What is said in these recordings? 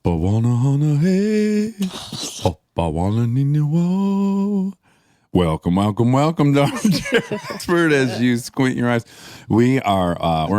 Hoppa wanna hey. Hoppa wanna whoa. Welcome, Dr. Expert, as you squint your eyes. We're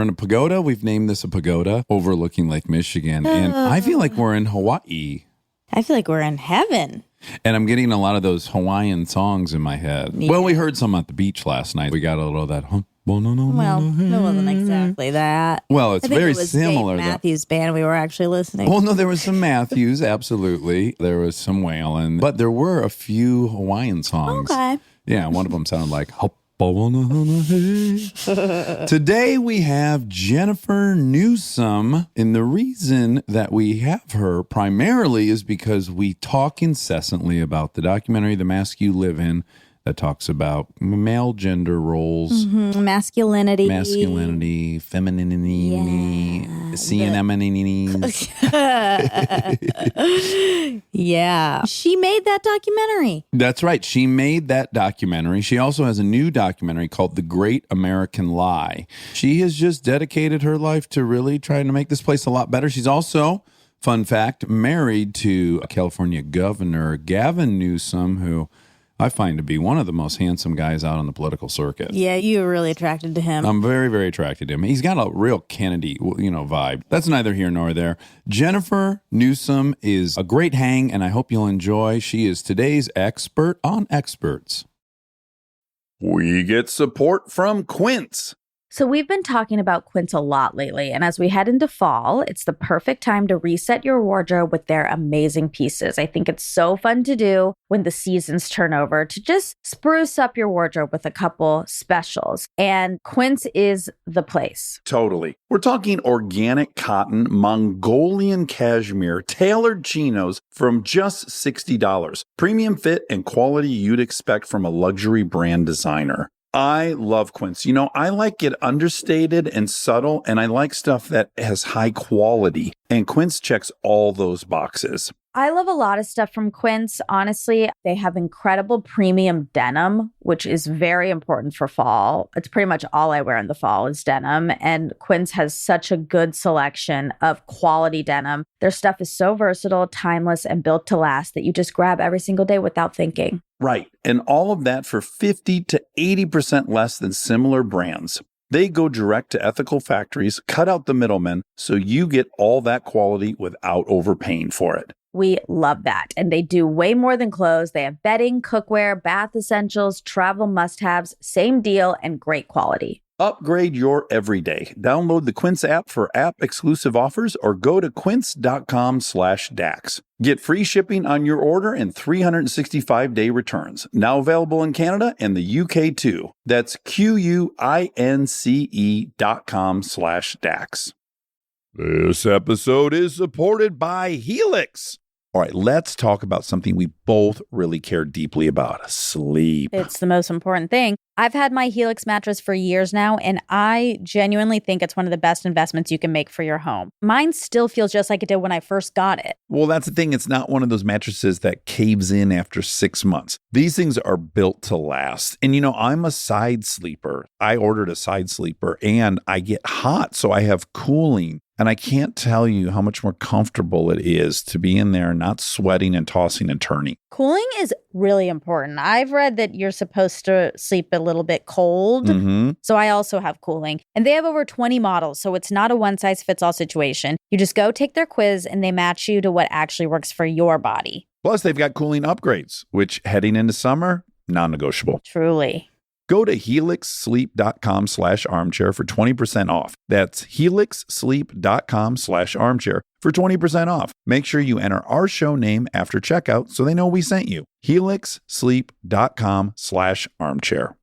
in a pagoda. We've named this a pagoda overlooking Lake Michigan. And I feel like we're in Hawaii. I feel like we're in heaven. And I'm getting a lot of those Hawaiian songs in my head. Yeah. Well, we heard some at the beach last night. We got a little of that. Well, it wasn't exactly that. Well, it's very it was similar. Dave Matthews Band we were actually listening. Well, no, there was some Matthews, absolutely. There was some wailing, but there were a few Hawaiian songs. Okay. Yeah, one of them sounded like Today we have Jennifer Newsom, and the reason that we have her primarily is because we talk incessantly about the documentary The Mask You Live In, that talks about male gender roles, masculinity, femininity, CNM. Yeah. She made that documentary. That's right. She made that documentary. She also has a new documentary called The Great American Lie. She has just dedicated her life to really trying to make this place a lot better. She's also, fun fact, married to California Governor Gavin Newsom, who I find to be one of the most handsome guys out on the political circuit. Yeah, you were really attracted to him. I'm very, very attracted to him. He's got a real Kennedy, vibe. That's neither here nor there. Jennifer Newsom is a great hang, and I hope you'll enjoy. She is today's expert on experts. We get support from Quince. So we've been talking about Quince a lot lately, and as we head into fall, it's the perfect time to reset your wardrobe with their amazing pieces. I think it's so fun to do when the seasons turn over, to just spruce up your wardrobe with a couple specials, and Quince is the place. Totally. We're talking organic cotton, Mongolian cashmere, tailored chinos from just $60. Premium fit and quality you'd expect from a luxury brand designer. I love Quince. I like it understated and subtle, and I like stuff that has high quality. And Quince checks all those boxes. I love a lot of stuff from Quince. Honestly, they have incredible premium denim, which is very important for fall. It's pretty much all I wear in the fall is denim. And Quince has such a good selection of quality denim. Their stuff is so versatile, timeless, and built to last that you just grab every single day without thinking. Right. And all of that for 50 to 80% less than similar brands. They go direct to ethical factories, cut out the middlemen, so you get all that quality without overpaying for it. We love that. And they do way more than clothes. They have bedding, cookware, bath essentials, travel must-haves, same deal, and great quality. Upgrade your everyday. Download the Quince app for app-exclusive offers or go to quince.com/Dax. Get free shipping on your order and 365-day returns. Now available in Canada and the UK too. That's QUINCE.com/Dax. This episode is supported by Helix. All right, let's talk about something we both really care deeply about: sleep. It's the most important thing. I've had my Helix mattress for years now, and I genuinely think it's one of the best investments you can make for your home. Mine still feels just like it did when I first got it. Well, that's the thing. It's not one of those mattresses that caves in after 6 months. These things are built to last. And I'm a side sleeper. I ordered a side sleeper and I get hot, so I have cooling. And I can't tell you how much more comfortable it is to be in there not sweating and tossing and turning. Cooling is really important. I've read that you're supposed to sleep a little bit cold. So I also have cooling. And they have over 20 models, so it's not a one-size-fits-all situation. You just go take their quiz and they match you to what actually works for your body. Plus, they've got cooling upgrades, which heading into summer, non-negotiable. Truly. Go to helixsleep.com/armchair for 20% off. That's helixsleep.com/armchair for 20% off. Make sure you enter our show name after checkout so they know we sent you. helixsleep.com/armchair.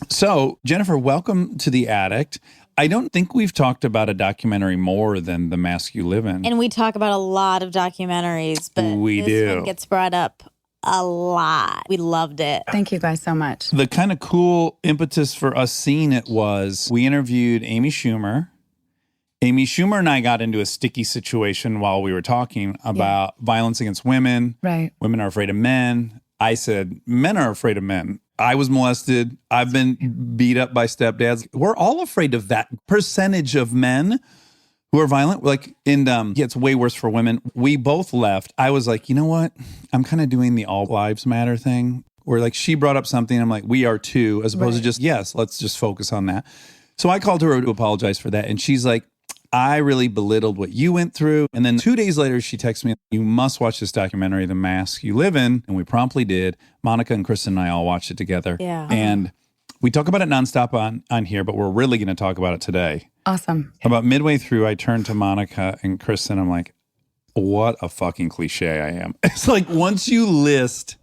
So, Jennifer, welcome to The Addict. I don't think we've talked about a documentary more than The Mask You Live In. And we talk about a lot of documentaries, but this one gets brought up a lot. We loved it. Thank you guys so much. The kind of cool impetus for us seeing it was we interviewed Amy Schumer, Amy Schumer and I got into a sticky situation while we were talking about violence against women. Right. Women are afraid of men. I said, men are afraid of men. I was molested. I've been beat up by stepdads. We're all afraid of that percentage of men who are violent. Like, it's way worse for women. We both left. I was like, you know what? I'm kind of doing the all lives matter thing where like she brought up something. I'm like, we are too, as opposed to just, yes, let's just focus on that. So I called her to apologize for that. And she's like, I really belittled what you went through. And then 2 days later, she texted me, you must watch this documentary, The Mask You Live In. And we promptly did. Monica and Kristen and I all watched it together. Yeah. And we talk about it nonstop on here, but we're really going to talk about it today. Awesome. About midway through, I turned to Monica and Kristen. I'm like, what a fucking cliche I am. It's like once you list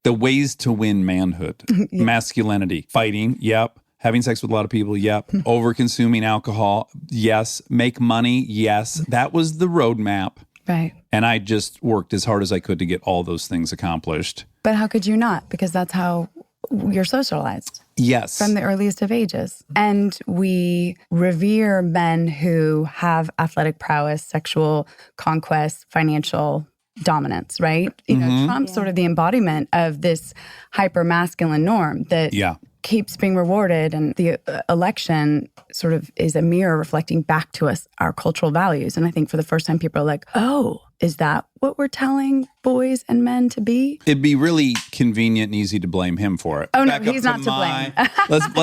the ways to win manhood, masculinity, fighting, yep. Having sex with a lot of people, yep. Over-consuming alcohol, yes. Make money, yes. That was the roadmap. Right. And I just worked as hard as I could to get all those things accomplished. But how could you not? Because that's how you're socialized. Yes. From the earliest of ages. And we revere men who have athletic prowess, sexual conquest, financial dominance, right? You know, Trump's sort of the embodiment of this hyper-masculine norm that keeps being rewarded, and the election sort of is a mirror reflecting back to us our cultural values. And I think for the first time, people are like, oh, is that what we're telling boys and men to be? It'd be really convenient and easy to blame him for it. Oh, no, he's not to blame.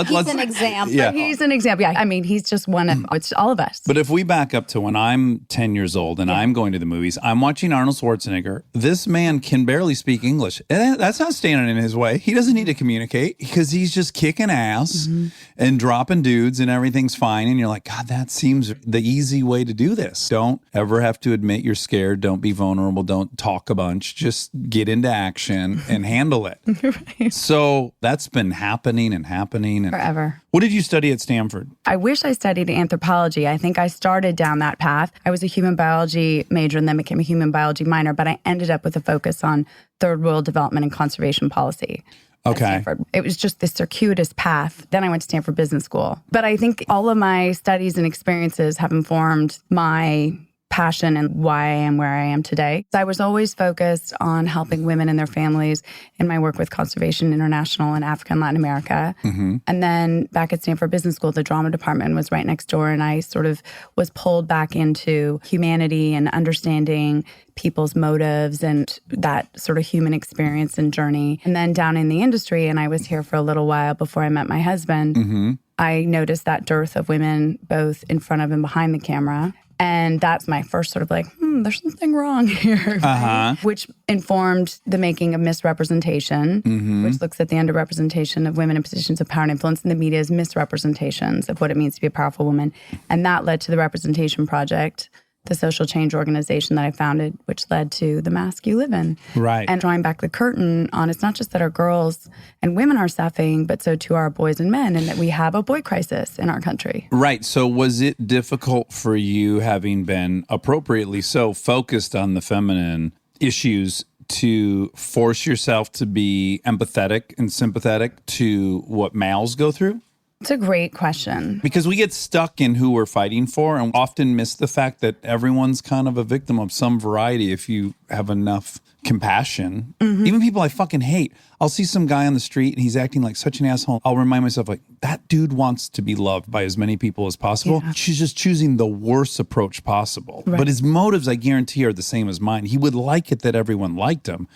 He's an example. Yeah. He's an example. Yeah, I mean, he's just one of, it's all of us. But if we back up to when I'm 10 years old and I'm going to the movies, I'm watching Arnold Schwarzenegger. This man can barely speak English. And that's not standing in his way. He doesn't need to communicate because he's just kicking ass and dropping dudes and everything's fine. And you're like, God, that seems the easy way to do this. Don't ever have to admit you're scared. Don't be vulnerable. Don't talk a bunch. Just get into action and handle it. Right. So that's been happening and happening. And Forever. What did you study at Stanford? I wish I studied anthropology. I think I started down that path. I was a human biology major and then became a human biology minor, but I ended up with a focus on third world development and conservation policy. Okay. Stanford. It was just this circuitous path. Then I went to Stanford Business School. But I think all of my studies and experiences have informed my passion and why I am where I am today. I was always focused on helping women and their families in my work with Conservation International in Africa and Latin America. And then back at Stanford Business School, the drama department was right next door, and I sort of was pulled back into humanity and understanding people's motives and that sort of human experience and journey. And then down in the industry, and I was here for a little while before I met my husband, I noticed that dearth of women both in front of and behind the camera. And that's my first sort of like, there's something wrong here, right? Which informed the making of Misrepresentation, which looks at the underrepresentation of women in positions of power and influence in the media's misrepresentations of what it means to be a powerful woman. And that led to the Representation Project, the social change organization that I founded, which led to The Mask You Live In. Right. And drawing back the curtain on it's not just that our girls and women are suffering, but so too are boys and men, and that we have a boy crisis in our country. Right. So was it difficult for you, having been appropriately so focused on the feminine issues, to force yourself to be empathetic and sympathetic to what males go through? It's a great question. Because we get stuck in who we're fighting for and often miss the fact that everyone's kind of a victim of some variety if you have enough compassion. Even people I fucking hate. I'll see some guy on the street and he's acting like such an asshole. I'll remind myself, like, that dude wants to be loved by as many people as possible. Yeah. She's just choosing the worst approach possible. Right. But his motives, I guarantee, are the same as mine. He would like it that everyone liked him.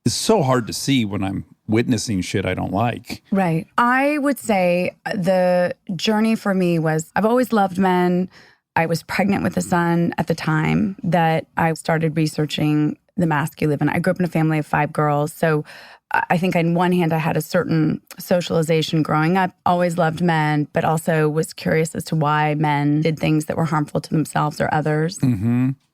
It's so hard to see when I'm witnessing shit I don't like. Right. I would say the journey for me was, I've always loved men. I was pregnant with a son at the time that I started researching The Mask You Live In. I grew up in a family of 5 girls. So I think on one hand, I had a certain socialization growing up, always loved men, but also was curious as to why men did things that were harmful to themselves or others.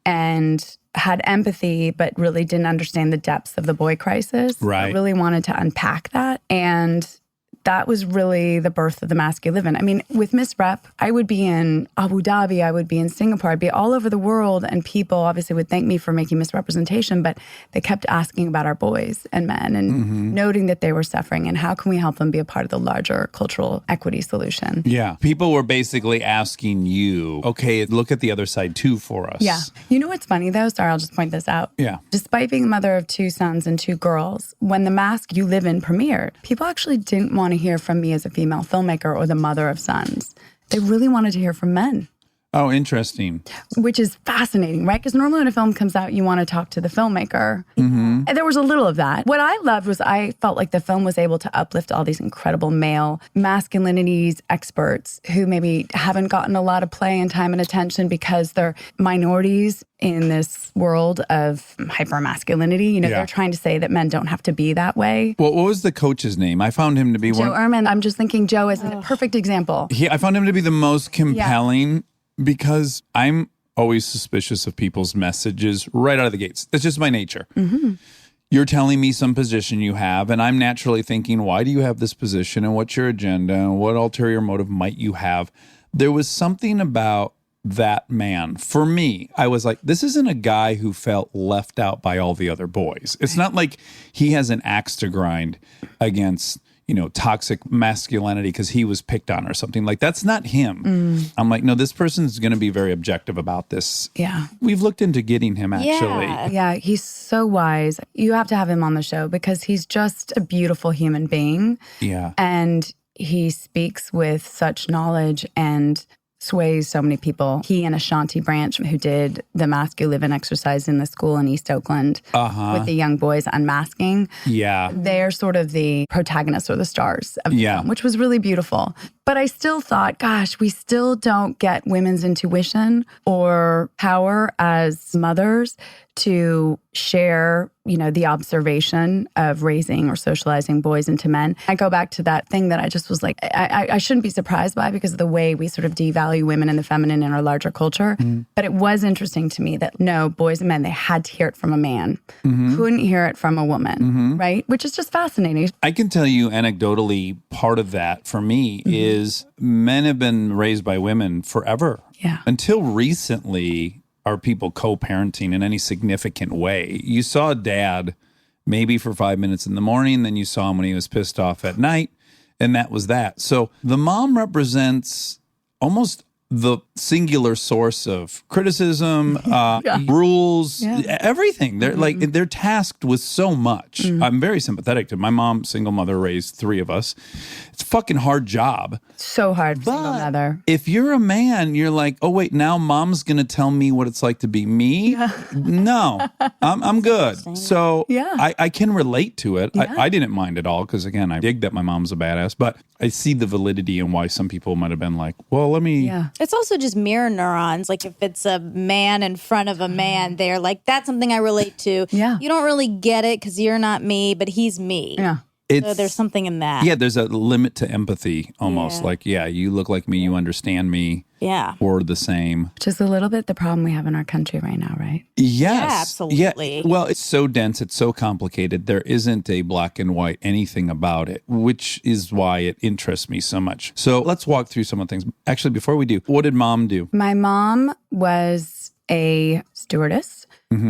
And had empathy, but really didn't understand the depths of the boy crisis. Right. I really wanted to unpack that. And that was really the birth of the masculinity. I mean, with Miss Rep, I would be in Abu Dhabi, I would be in Singapore, I'd be all over the world, and people obviously would thank me for making misrepresentation, but they kept asking about our boys and men and noting that they were suffering and how can we help them be a part of the larger cultural equity solution. Yeah. People were basically asking you, okay, look at the other side too for us. Yeah. You know what's funny though? Sorry, I'll just point this out. Yeah. Despite being the mother of 2 sons and 2 girls, when The Mask You Live In premiered, people actually didn't want to hear from me as a female filmmaker or the mother of sons. They really wanted to hear from men. Oh, interesting. Which is fascinating, right? Because normally when a film comes out, you want to talk to the filmmaker. And there was a little of that. What I loved was I felt like the film was able to uplift all these incredible male masculinities experts who maybe haven't gotten a lot of play and time and attention because they're minorities in this world of hypermasculinity. You know, they're trying to say that men don't have to be that way. Well, what was the coach's name? I found him to be Joe Ehrman. I'm just thinking Joe is a perfect example. I found him to be the most compelling because I'm always suspicious of people's messages right out of the gates. That's just my nature. You're telling me some position you have, and I'm naturally thinking, why do you have this position, and what's your agenda, and what ulterior motive might you have? There was something about that man. For me, I was like, this isn't a guy who felt left out by all the other boys. It's not like he has an axe to grind against, you know, toxic masculinity because he was picked on or something. Like, that's not him. I'm like, no, this person's going to be very objective about this. Yeah. We've looked into getting him, actually. Yeah, he's so wise. You have to have him on the show because he's just a beautiful human being. Yeah. And he speaks with such knowledge and sways so many people. He and Ashanti Branch, who did the Mask You Live In exercise in the school in East Oakland with the young boys unmasking. Yeah. They're sort of the protagonists or the stars of the film, which was really beautiful. But I still thought, gosh, we still don't get women's intuition or power as mothers to share, you know, the observation of raising or socializing boys into men. I go back to that thing that I just was like, I shouldn't be surprised by because of the way we sort of devalue women and the feminine in our larger culture. But it was interesting to me that no, boys and men, they had to hear it from a man. Couldn't hear it from a woman, right? Which is just fascinating. I can tell you anecdotally, part of that for me is men have been raised by women forever. Yeah. Until recently, are people co-parenting in any significant way? You saw dad maybe for 5 minutes in the morning, then you saw him when he was pissed off at night, and that was that. So the mom represents almost the singular source of criticism, rules, everything. They're like, they're tasked with so much. I'm very sympathetic to my mom, single mother, raised 3 of us. It's a fucking hard job. So hard for single mother. If you're a man, you're like, oh wait, now mom's gonna tell me what it's like to be me. No, I'm good. So I can relate to it. I didn't mind at all because again, I dig that my mom's a badass, but I see the validity in why some people might have been like, well, let me. It's also just mirror neurons. Like if it's a man in front of a man, they're like, that's something I relate to. Yeah. You don't really get it because you're not me, but he's me. Yeah. So there's something in that. Yeah, there's a limit to empathy almost. Like, you look like me, you understand me. Yeah. We're the same. Which is a little bit the problem we have in our country right now, right? Yes. Yeah, absolutely. Yeah. Well, it's so dense, it's so complicated. There isn't a black and white anything about it, which is why it interests me so much. So let's walk through some of the things. Actually, before we do, what did mom do? My mom was a stewardess.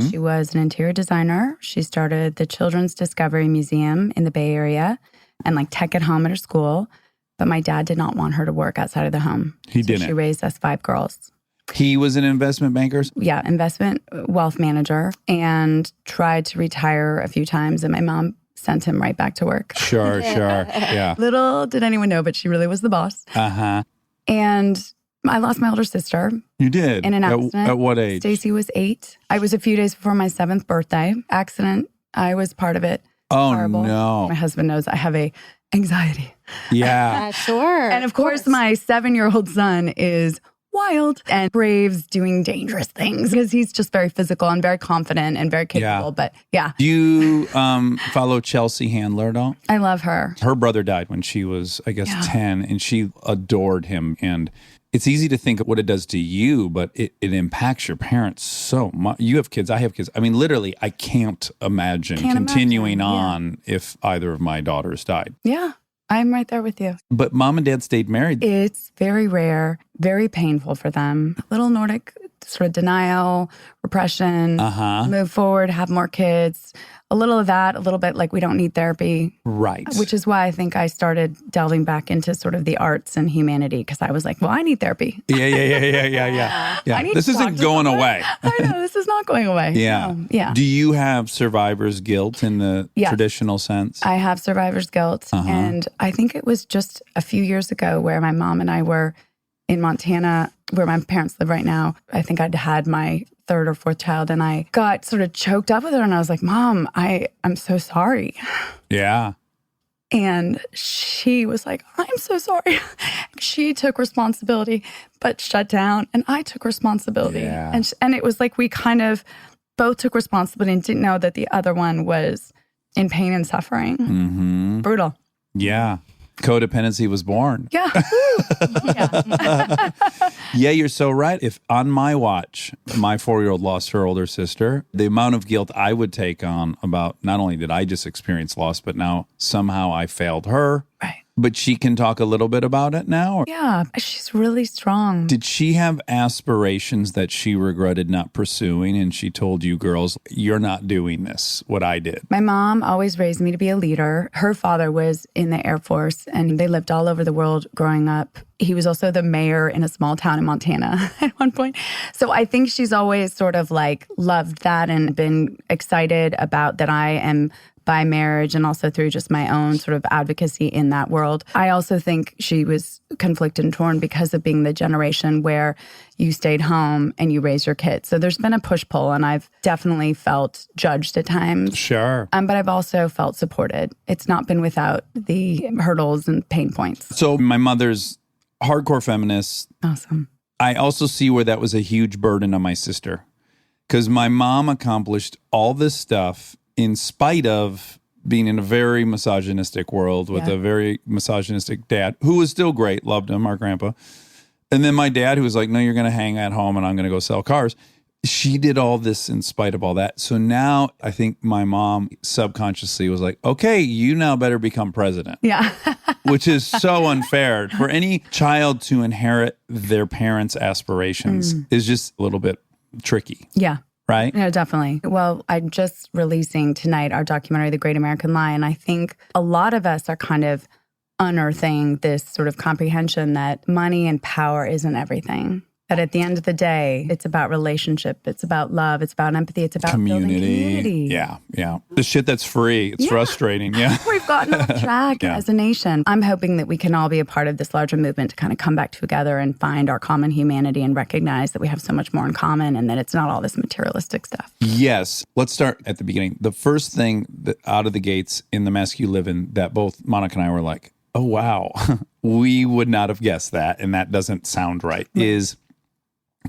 She was an interior designer. She started the Children's Discovery Museum in the Bay Area and like tech at home at her school. But my dad did not want her to work outside of the home. He didn't. She raised us 5 girls. He was an investment banker? Yeah, investment wealth manager, and tried to retire a few times. And my mom sent him right back to work. Sure. Yeah. Little did anyone know, but she really was the boss. And I lost my older sister. You did? In an accident. At what age? Stacy was 8. I was a few days before my 7th birthday. Accident. I was part of it. Oh, Horrible. no. My husband knows I have a anxiety. Yeah. Sure. And of course, my 7-year-old son is wild and braves doing dangerous things because he's just very physical and very confident and very capable. But Do you follow Chelsea Handler at all? I love her. Her brother died when she was, I guess, 10, and she adored him. And it's easy to think of what it does to you, but it impacts your parents so much. You have kids, I have kids. I mean, literally, I can't imagine continuing on if either of my daughters died. Yeah. I'm right there with you. But mom and dad stayed married. It's very rare, very painful for them. A little Nordic sort of denial, repression, move forward, have more kids. A little of that, a little bit like we don't need therapy. Right. Which is why I think I started delving back into sort of the arts and humanity, because I was like, well, I need therapy. Yeah. This isn't going away. I know, this is not going away. Yeah. No, yeah. Do you have survivor's guilt in the traditional sense? I have survivor's guilt. And I think it was just a few years ago where my mom and I were in Montana, where my parents live right now. I think I'd had my third or fourth child, and I got sort of choked up with her, and I was like, Mom, I'm so sorry. Yeah. And she was like, I'm so sorry. She took responsibility, but shut down, and I took responsibility. Yeah. And it was like we kind of both took responsibility and didn't know that the other one was in pain and suffering. Brutal. Yeah. Codependency was born. Yeah. Yeah, you're so right. If on my watch, my 4-year-old lost her older sister, the amount of guilt I would take on about not only did I just experience loss, but now somehow I failed her. Right. But she can talk a little bit about it now? Or Yeah, she's really strong. did she have aspirations that she regretted not pursuing? And she told you girls, you're not doing this, what I did. My mom always raised me to be a leader. Her father was in the Air Force, and they lived all over the world growing up. He was also the mayor in a small town in Montana at one point. So I think she's always sort of like loved that and been excited about that I am by marriage and also through just my own sort of advocacy in that world. I also think she was conflicted and torn because of being the generation where you stayed home and you raised your kids. So there's been a push-pull, and I've definitely felt judged at times. Sure. But I've also felt supported. It's not been without the hurdles and pain points. So my mother's hardcore feminist. Awesome. I also see where that was a huge burden on my sister, because my mom accomplished all this stuff in spite of being in a very misogynistic world with a very misogynistic dad, who was still great, loved him, our grandpa. And then my dad, who was like, no, you're going to hang at home and I'm going to go sell cars. She did all this in spite of all that. So now I think my mom subconsciously was like, okay, you now better become president. Yeah. Which is so unfair. For any child to inherit their parents' aspirations is just a little bit tricky. Yeah. Right? No, definitely. Well, I'm just releasing tonight our documentary, The Great American Lie. And I think a lot of us are kind of unearthing this sort of comprehension that money and power isn't everything. That at the end of the day, it's about relationship. It's about love. It's about empathy. It's about building community. Yeah. The shit that's free. It's frustrating. Yeah. We've gotten off track as a nation. I'm hoping that we can all be a part of this larger movement to kind of come back together and find our common humanity and recognize that we have so much more in common and that it's not all this materialistic stuff. Yes. Let's start at the beginning. The first thing that out of the gates in the mess you live in that both Monica and I were like, oh, wow, we would not have guessed that. And that doesn't sound right. Is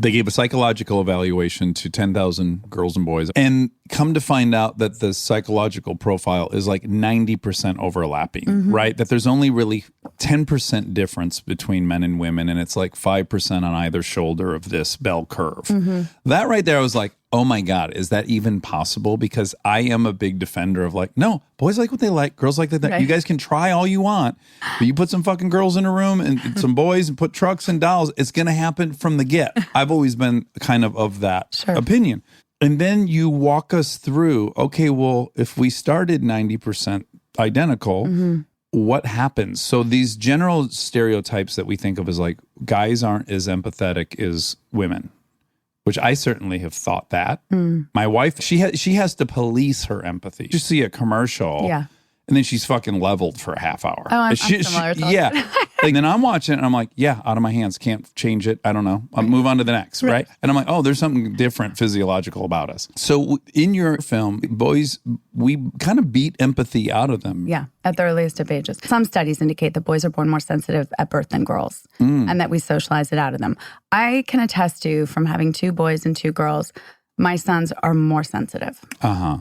they gave a psychological evaluation to 10,000 girls and boys, and come to find out that the psychological profile is like 90% overlapping, right? That there's only really 10% difference between men and women, and it's like 5% on either shoulder of this bell curve. That right there, I was like, oh my God, is that even possible? Because I am a big defender of like, no, boys like what they like, girls like that. Right. You guys can try all you want, but you put some fucking girls in a room and some boys and put trucks and dolls, it's going to happen from the get. I've always been kind of that opinion. And then you walk us through, okay, well, if we started 90% identical, what happens? So these general stereotypes that we think of as like guys aren't as empathetic as women, which I certainly have thought that. My wife, she has to police her empathy. You see a commercial, and then she's fucking leveled for a half hour. Oh, I'm similar to that. And then I'm watching it and I'm like, yeah, out of my hands, can't change it. I don't know. I'll move on to the next, right? And I'm like, oh, there's something different physiological about us. So in your film, boys, we kind of beat empathy out of them. Yeah, at the earliest of ages. Some studies indicate that boys are born more sensitive at birth than girls, and that we socialize it out of them. I can attest to, from having 2 boys and 2 girls, my sons are more sensitive,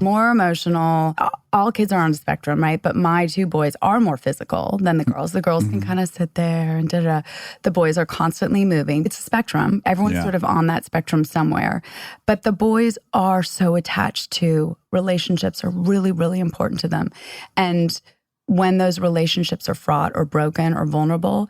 more emotional. All kids are on a spectrum, right? But my 2 boys are more physical than the girls. The girls can kind of sit there and da-da. The boys are constantly moving. It's a spectrum. Everyone's sort of on that spectrum somewhere. But the boys are so attached to relationships, are really, really important to them. And when those relationships are fraught or broken or vulnerable,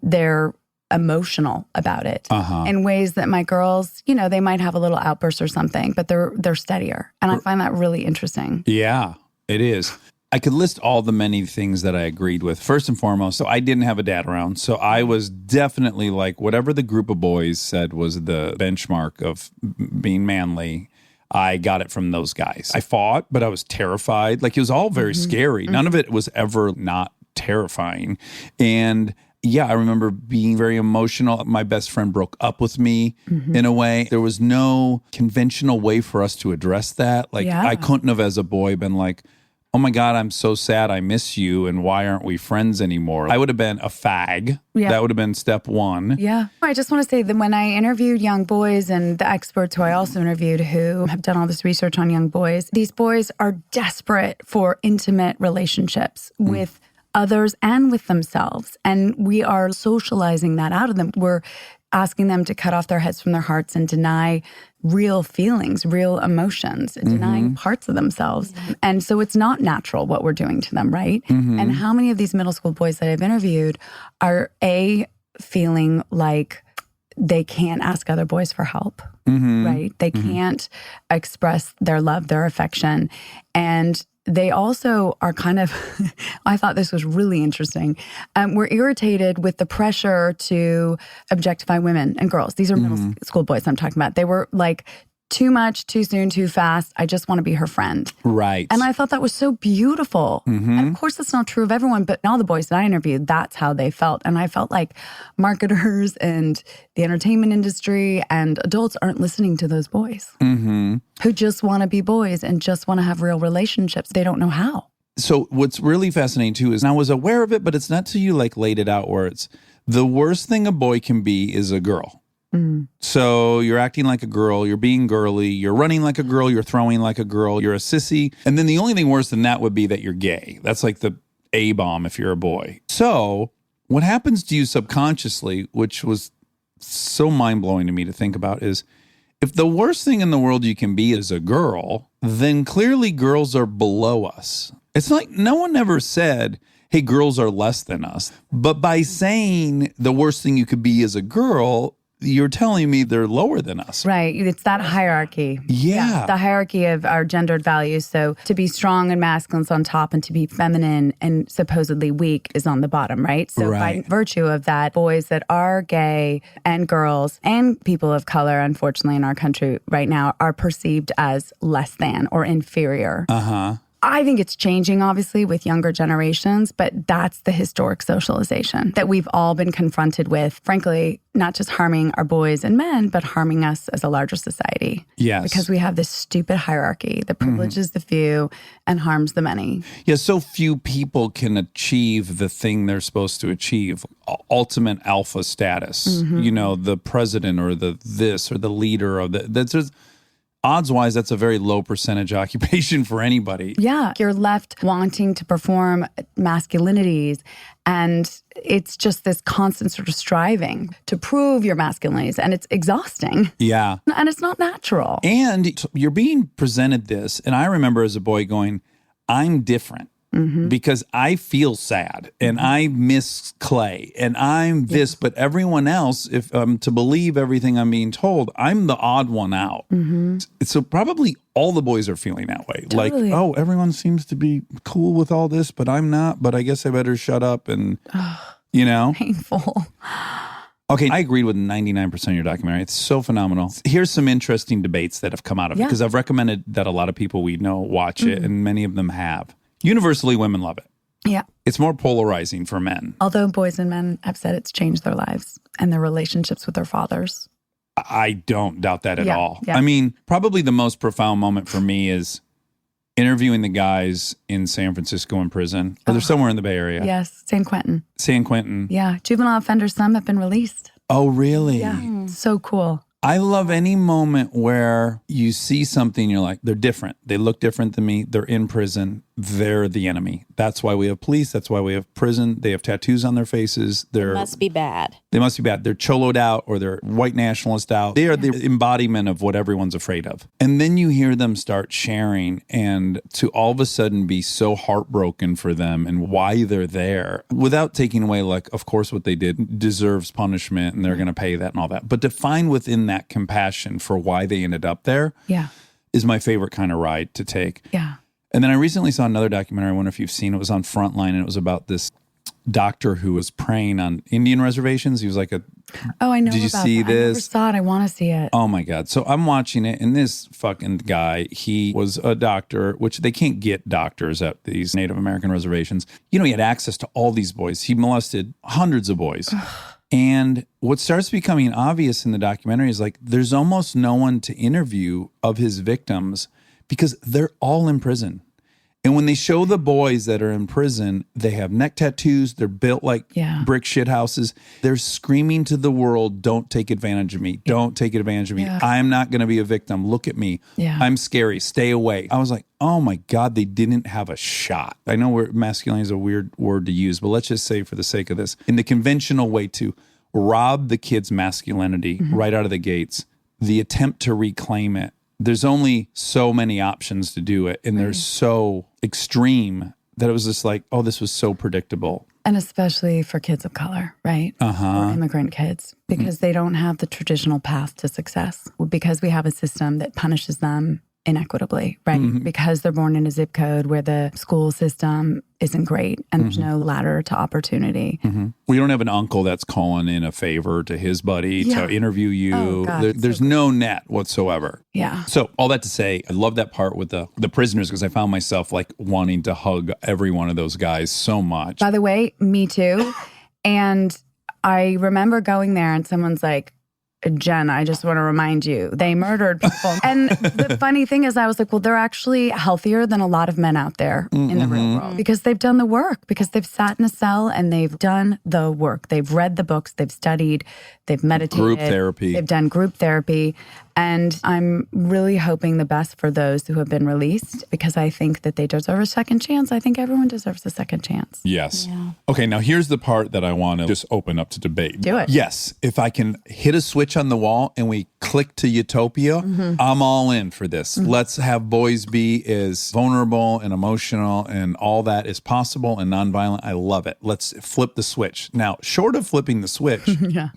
they're emotional about it in ways that my girls, they might have a little outburst or something, but they're steadier. And I find that really interesting. Yeah, it is. I could list all the many things that I agreed with. First and foremost, so I didn't have a dad around. So I was definitely like whatever the group of boys said was the benchmark of being manly. I got it from those guys. I fought, but I was terrified. Like it was all very scary. None of it was ever not terrifying. And yeah, I remember being very emotional. My best friend broke up with me in a way. There was no conventional way for us to address that. Like I couldn't have as a boy been like, oh my God, I'm so sad. I miss you. And why aren't we friends anymore? I would have been a fag. Yeah. That would have been step one. Yeah. I just want to say that when I interviewed young boys and the experts who I also interviewed who have done all this research on young boys, these boys are desperate for intimate relationships with others and with themselves. And we are socializing that out of them. We're asking them to cut off their heads from their hearts and deny real feelings, real emotions, denying parts of themselves. And so it's not natural what we're doing to them, right? And how many of these middle school boys that I've interviewed are feeling like they can't ask other boys for help, right? They can't express their love, their affection. And they also are kind of, I thought this was really interesting. We're irritated with the pressure to objectify women and girls. These are middle school boys I'm talking about. They were like, too much, too soon, too fast. I just want to be her friend. Right. And I thought that was so beautiful. And of course, that's not true of everyone, but all the boys that I interviewed, that's how they felt. And I felt like marketers and the entertainment industry and adults aren't listening to those boys who just want to be boys and just want to have real relationships. They don't know how. So what's really fascinating too is, and I was aware of it, but it's not till you like laid it out where it's the worst thing a boy can be is a girl. So you're acting like a girl, you're being girly, you're running like a girl, you're throwing like a girl, you're a sissy. And then the only thing worse than that would be that you're gay. That's like the A-bomb if you're a boy. So what happens to you subconsciously, which was so mind-blowing to me to think about, is if the worst thing in the world you can be is a girl, then clearly girls are below us. It's like no one ever said, hey, girls are less than us. But by saying the worst thing you could be is a girl, you're telling me they're lower than us. Right. It's that hierarchy. Yeah. The hierarchy of our gendered values. So to be strong and masculine is on top and to be feminine and supposedly weak is on the bottom, right? So by virtue of that, boys that are gay and girls and people of color, unfortunately, in our country right now, are perceived as less than or inferior. I think it's changing, obviously, with younger generations, but that's the historic socialization that we've all been confronted with, frankly, not just harming our boys and men, but harming us as a larger society. Yes. Because we have this stupid hierarchy that privileges the few and harms the many. Yeah, so few people can achieve the thing they're supposed to achieve, ultimate alpha status. You know, the president or the this or the leader of the... That's just, odds-wise, that's a very low percentage occupation for anybody. Yeah. You're left wanting to perform masculinities, and it's just this constant sort of striving to prove your masculinities, and it's exhausting. Yeah. And it's not natural. And you're being presented this, and I remember as a boy going, I'm different. Because I feel sad and I miss Clay and I'm this, but everyone else, if I'm to believe everything I'm being told, I'm the odd one out. So probably all the boys are feeling that way. Totally. Like, oh, everyone seems to be cool with all this, but I'm not, but I guess I better shut up and, you know. Painful. Okay, I agreed with 99% of your documentary. It's so phenomenal. Here's some interesting debates that have come out of it, because I've recommended that a lot of people we know watch it, and many of them have. Universally, women love it. Yeah. It's more polarizing for men. Although boys and men have said it's changed their lives and their relationships with their fathers. I don't doubt that at all. Yeah. I mean, probably the most profound moment for me is interviewing the guys in San Francisco in prison. Or they're somewhere in the Bay Area. Yes, San Quentin. San Quentin. Yeah, juvenile offenders, some have been released. Oh, really? Yeah, so cool. I love any moment where you see something, you're like, they're different. They look different than me. They're in prison. they're the enemy. That's why we have police. That's why we have prison. They have tattoos on their faces. They must be bad. They must be bad. They're choloed out or they're white nationalist out. They are the embodiment of what everyone's afraid of. And then you hear them start sharing and to all of a sudden be so heartbroken for them and why they're there without taking away, like, of course, what they did deserves punishment and they're going to pay that and all that. But to find within that compassion for why they ended up there is my favorite kind of ride to take. Yeah. And then I recently saw another documentary. I wonder if you've seen it. It was on Frontline, and it was about this doctor who was praying on Indian reservations. He was like I know. Did you see this? I never saw it. I want to see it. Oh my God. So I'm watching it, and this fucking guy, he was a doctor, which they can't get doctors at these Native American reservations. You know, he had access to all these boys. He molested hundreds of boys. And what starts becoming obvious in the documentary is like, there's almost no one to interview of his victims because they're all in prison. And when they show the boys that are in prison, they have neck tattoos. They're built like brick shit houses. They're screaming to the world, don't take advantage of me. Don't take advantage of me. I'm not going to be a victim. Look at me. I'm scary. Stay away. I was like, oh my God, they didn't have a shot. I know masculinity is a weird word to use, but let's just say for the sake of this, in the conventional way to rob the kid's masculinity right out of the gates, the attempt to reclaim it, there's only so many options to do it. And they're so extreme that it was just like, oh, this was so predictable. And especially for kids of color, right? Or immigrant kids, because they don't have the traditional path to success. Because we have a system that punishes them inequitably, right? Because they're born in a zip code where the school system isn't great and there's no ladder to opportunity. We don't have an uncle that's calling in a favor to his buddy to interview you. Oh, God, there's no net whatsoever. Yeah. So all that to say, I love that part with the prisoners because I found myself like wanting to hug every one of those guys so much. By the way, me too. And I remember going there and someone's like, Jen, I just want to remind you, they murdered people. And the funny thing is, I was like, well, they're actually healthier than a lot of men out there in the real world because they've done the work, because they've sat in a cell and they've done the work. They've read the books, they've studied, they've meditated. Group therapy. They've done group therapy. And I'm really hoping the best for those who have been released because I think that they deserve a second chance. I think everyone deserves a second chance. Yes. Yeah. Okay, now here's the part that I want to just open up to debate. Do it. Yes, if I can hit a switch on the wall and we click to utopia, I'm all in for this. Let's have boys be as vulnerable and emotional and all that as possible and nonviolent. I love it. Let's flip the switch. Now, short of flipping the switch,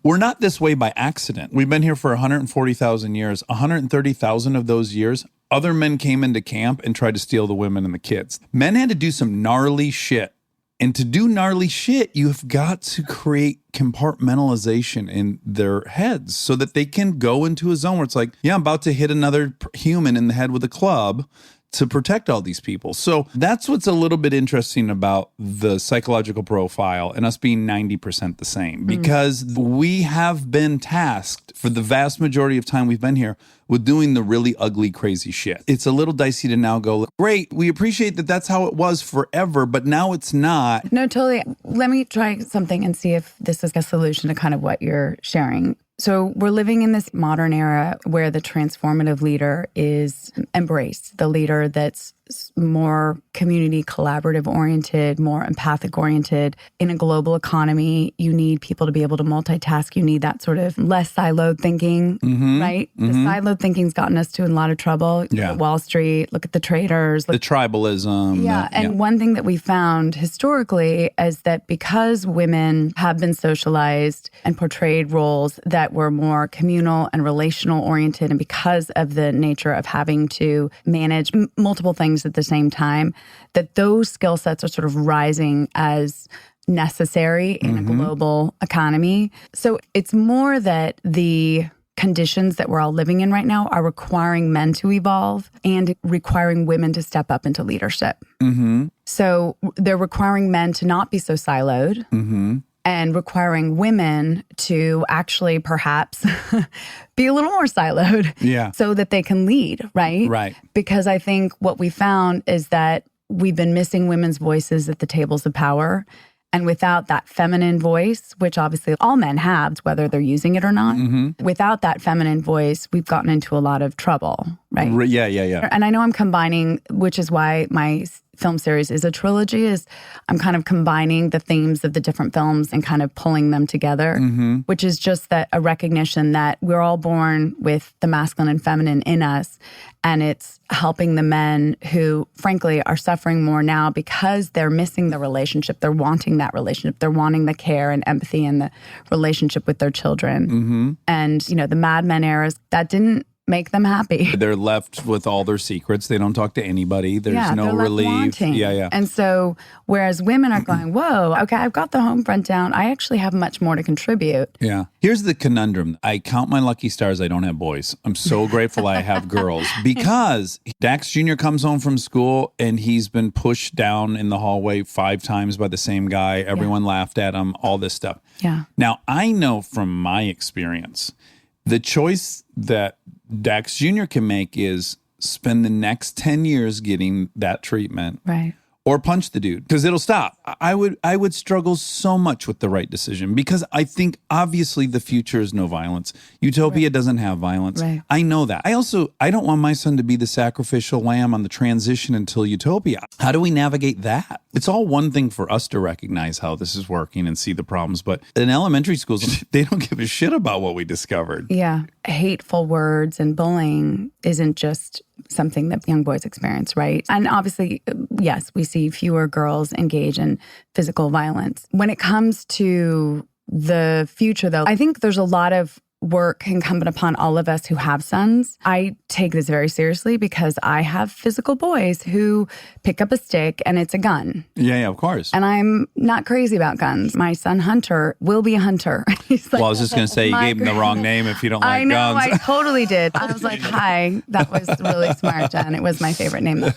we're not this way by accident. We've been here for 140,000 years. 130,000 of those years, other men came into camp and tried to steal the women and the kids. Men had to do some gnarly shit. And to do gnarly shit, you've got to create compartmentalization in their heads so that they can go into a zone where it's like, yeah, I'm about to hit another human in the head with a club to protect all these people. So that's what's a little bit interesting about the psychological profile and us being 90% the same, because we have been tasked for the vast majority of time we've been here with doing the really ugly, crazy shit. It's a little dicey to now go, great, we appreciate that that's how it was forever, but now it's not. No, totally. Let me try something and see if this is a solution to kind of what you're sharing. So we're living in this modern era where the transformative leader is embraced, the leader that's more community collaborative oriented, more empathic oriented. In a global economy, you need people to be able to multitask. You need that sort of less siloed thinking, right? The siloed thinking's gotten us to a lot of trouble. Look at Wall Street, look at the traders. The tribalism. And one thing that we found historically is that because women have been socialized and portrayed roles that were more communal and relational oriented, and because of the nature of having to manage multiple things at the same time, that those skill sets are sort of rising as necessary in a global economy. So it's more that the conditions that we're all living in right now are requiring men to evolve and requiring women to step up into leadership. So they're requiring men to not be so siloed. And requiring women to actually perhaps be a little more siloed so that they can lead, right? Right. Because I think what we found is that we've been missing women's voices at the tables of power. And without that feminine voice, which obviously all men have, whether they're using it or not, without that feminine voice, we've gotten into a lot of trouble, right? Yeah. And I know I'm combining, which is why my film series is a trilogy, is I'm kind of combining the themes of the different films and kind of pulling them together, which is just that a recognition that we're all born with the masculine and feminine in us. And it's helping the men who, frankly, are suffering more now because they're missing the relationship. They're wanting that relationship. They're wanting the care and empathy and the relationship with their children. And, the Mad Men eras, that didn't make them happy. They're left with all their secrets. They don't talk to anybody. There's no relief. Wanting. Yeah. And so, whereas women are going, whoa, okay, I've got the home front down. I actually have much more to contribute. Yeah. Here's the conundrum. I count my lucky stars I don't have boys. I'm so grateful I have girls because Dax Jr. comes home from school and he's been pushed down in the hallway 5 times by the same guy. Everyone laughed at him, all this stuff. Yeah. Now, I know from my experience, the choice that Dax Jr. can make is spend the next 10 years getting that treatment. Right. Or punch the dude, because it'll stop. I would struggle so much with the right decision because I think obviously the future is no violence. Utopia doesn't have violence. Right. I know that. I don't want my son to be the sacrificial lamb on the transition until utopia. How do we navigate that? It's all one thing for us to recognize how this is working and see the problems, but in elementary schools, they don't give a shit about what we discovered. Yeah. Hateful words and bullying isn't just something that young boys experience, right? And obviously, yes, we see fewer girls engage in physical violence. When it comes to the future, though, I think there's a lot of work incumbent upon all of us who have sons. I take this very seriously because I have physical boys who pick up a stick and it's a gun. Yeah, of course. And I'm not crazy about guns. My son Hunter will be a hunter. He's like, well, I was just going to say, you gave him the wrong name if you don't like guns. I know, guns. I totally did. I was like, hi, that was really smart, Jen. It was my favorite name, though.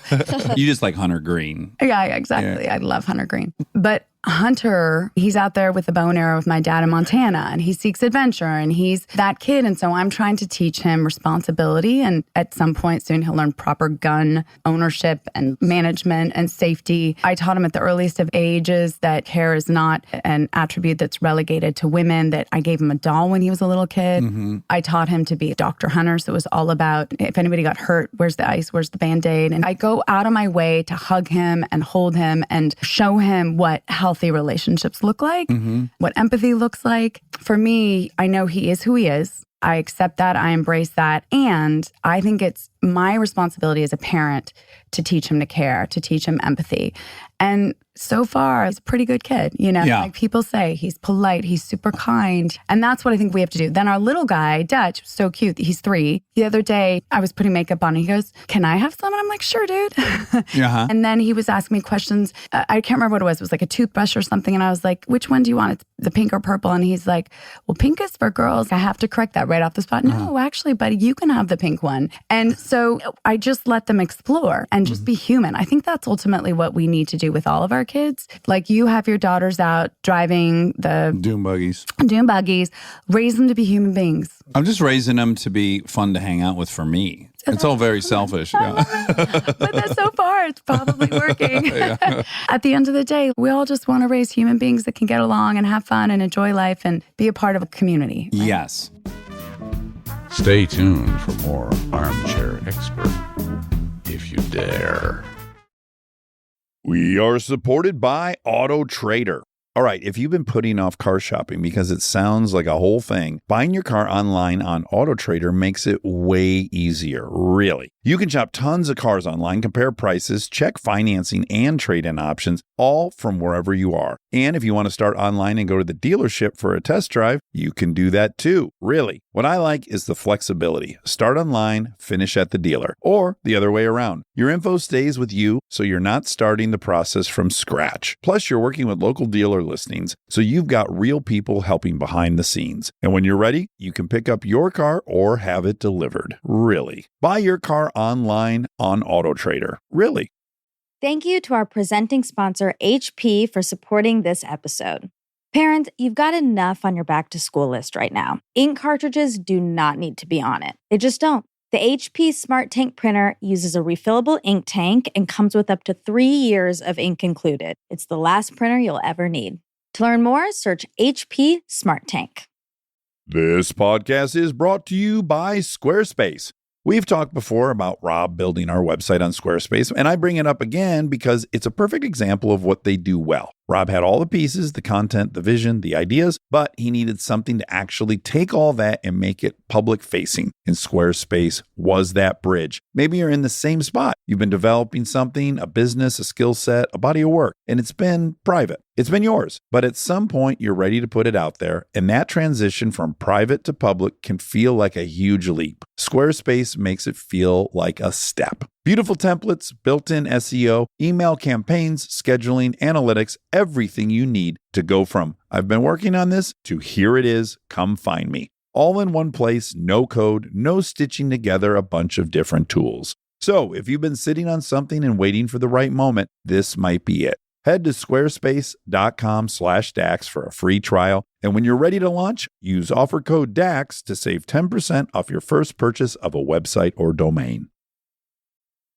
You just like Hunter Green. Yeah, exactly. Yeah. I love Hunter Green. But Hunter, he's out there with the bow and arrow with my dad in Montana, and he seeks adventure, and he's that kid. And so I'm trying to teach him responsibility. And at some point soon, he'll learn proper gun ownership and management and safety. I taught him at the earliest of ages that care is not an attribute that's relegated to women, that I gave him a doll when he was a little kid. I taught him to be a Dr. Hunter. So it was all about if anybody got hurt, where's the ice, where's the Band-Aid? And I go out of my way to hug him and hold him and show him what healthy relationships look like, what empathy looks like. For me, I know he is who he is. I accept that. I embrace that. And I think it's my responsibility as a parent to teach him to care, to teach him empathy. And so far, he's a pretty good kid. Like people say, he's polite, he's super kind. And that's what I think we have to do. Then our little guy, Dutch, so cute. He's 3. The other day, I was putting makeup on and he goes, can I have some? And I'm like, sure, dude. And then he was asking me questions. I can't remember what it was. It was like a toothbrush or something. And I was like, which one do you want? It's the pink or purple? And he's like, well, pink is for girls. I have to correct that right off the spot. No, actually, buddy, you can have the pink one. And so I just let them explore and just be human. I think that's ultimately what we need to do with all of our kids. Like you have your daughters out driving the dune buggies, raise them to be human beings. I'm just raising them to be fun to hang out with for me. It's all very selfish. Yeah. But so far, it's probably working. At the end of the day, we all just want to raise human beings that can get along and have fun and enjoy life and be a part of a community. Right? Yes. Stay tuned for more Armchair Expert, if you dare. We are supported by Auto Trader. All right, if you've been putting off car shopping because it sounds like a whole thing, buying your car online on Auto Trader makes it way easier, really. You can shop tons of cars online, compare prices, check financing and trade-in options, all from wherever you are. And if you want to start online and go to the dealership for a test drive, you can do that too, really. What I like is the flexibility. Start online, finish at the dealer, or the other way around. Your info stays with you, so you're not starting the process from scratch. Plus, you're working with local dealer listings, so you've got real people helping behind the scenes. And when you're ready, you can pick up your car or have it delivered. Really. Buy your car online on Auto Trader. Really. Thank you to our presenting sponsor, HP, for supporting this episode. Parents, you've got enough on your back-to-school list right now. Ink cartridges do not need to be on it. They just don't. The HP Smart Tank printer uses a refillable ink tank and comes with up to 3 years of ink included. It's the last printer you'll ever need. To learn more, search HP Smart Tank. This podcast is brought to you by Squarespace. We've talked before about Rob building our website on Squarespace, and I bring it up again because it's a perfect example of what they do well. Rob had all the pieces, the content, the vision, the ideas, but he needed something to actually take all that and make it public facing. And Squarespace was that bridge. Maybe you're in the same spot. You've been developing something, a business, a skill set, a body of work, and it's been private. It's been yours, but at some point you're ready to put it out there, and that transition from private to public can feel like a huge leap. Squarespace makes it feel like a step. Beautiful templates, built-in SEO, email campaigns, scheduling, analytics, everything you need to go from "I've been working on this" to "here it is, come find me." All in one place, no code, no stitching together a bunch of different tools. So if you've been sitting on something and waiting for the right moment, this might be it. Head to squarespace.com/DAX for a free trial. And when you're ready to launch, use offer code DAX to save 10% off your first purchase of a website or domain.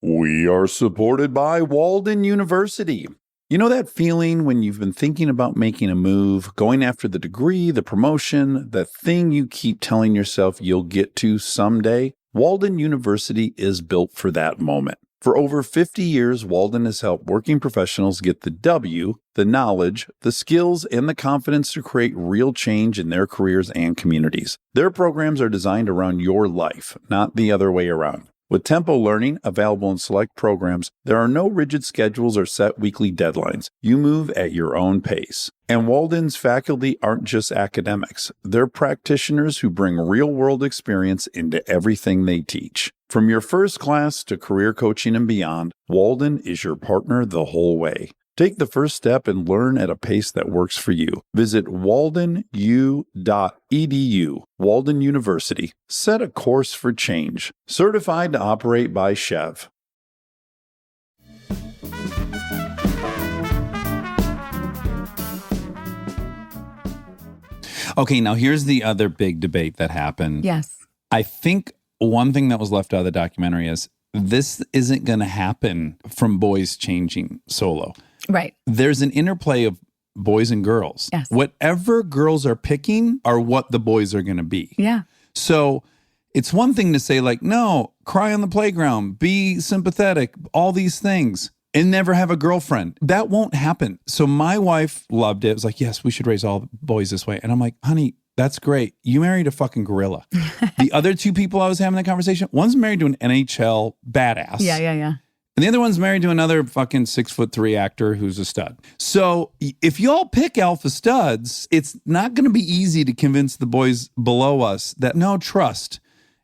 We are supported by Walden University. You know that feeling when you've been thinking about making a move, going after the degree, the promotion, the thing you keep telling yourself you'll get to someday? Walden University is built for that moment. For over 50 years, Walden has helped working professionals get the W, the knowledge, the skills, and the confidence to create real change in their careers and communities. Their programs are designed around your life, not the other way around. With Tempo Learning available in select programs, there are no rigid schedules or set weekly deadlines. You move at your own pace. And Walden's faculty aren't just academics. They're practitioners who bring real-world experience into everything they teach. From your first class to career coaching and beyond, Walden is your partner the whole way. Take the first step and learn at a pace that works for you. Visit waldenu.edu. Walden University. Set a course for change. Certified to operate by Chev. Okay, now here's the other big debate that happened. Yes. I think one thing that was left out of the documentary is this isn't going to happen from boys changing solo. Right. There's an interplay of boys and girls. Yes. Whatever girls are picking are what the boys are going to be. Yeah. So it's one thing to say like, no, cry on the playground, be sympathetic, all these things, and never have a girlfriend. That won't happen. So my wife loved it. It was like, yes, we should raise all boys this way. And I'm like, honey, that's great. You married a fucking gorilla. The other two people I was having that conversation, one's married to an NHL badass. Yeah. And the other one's married to another fucking 6'3" actor who's a stud. So if y'all pick alpha studs, it's not going to be easy to convince the boys below us that, no, trust,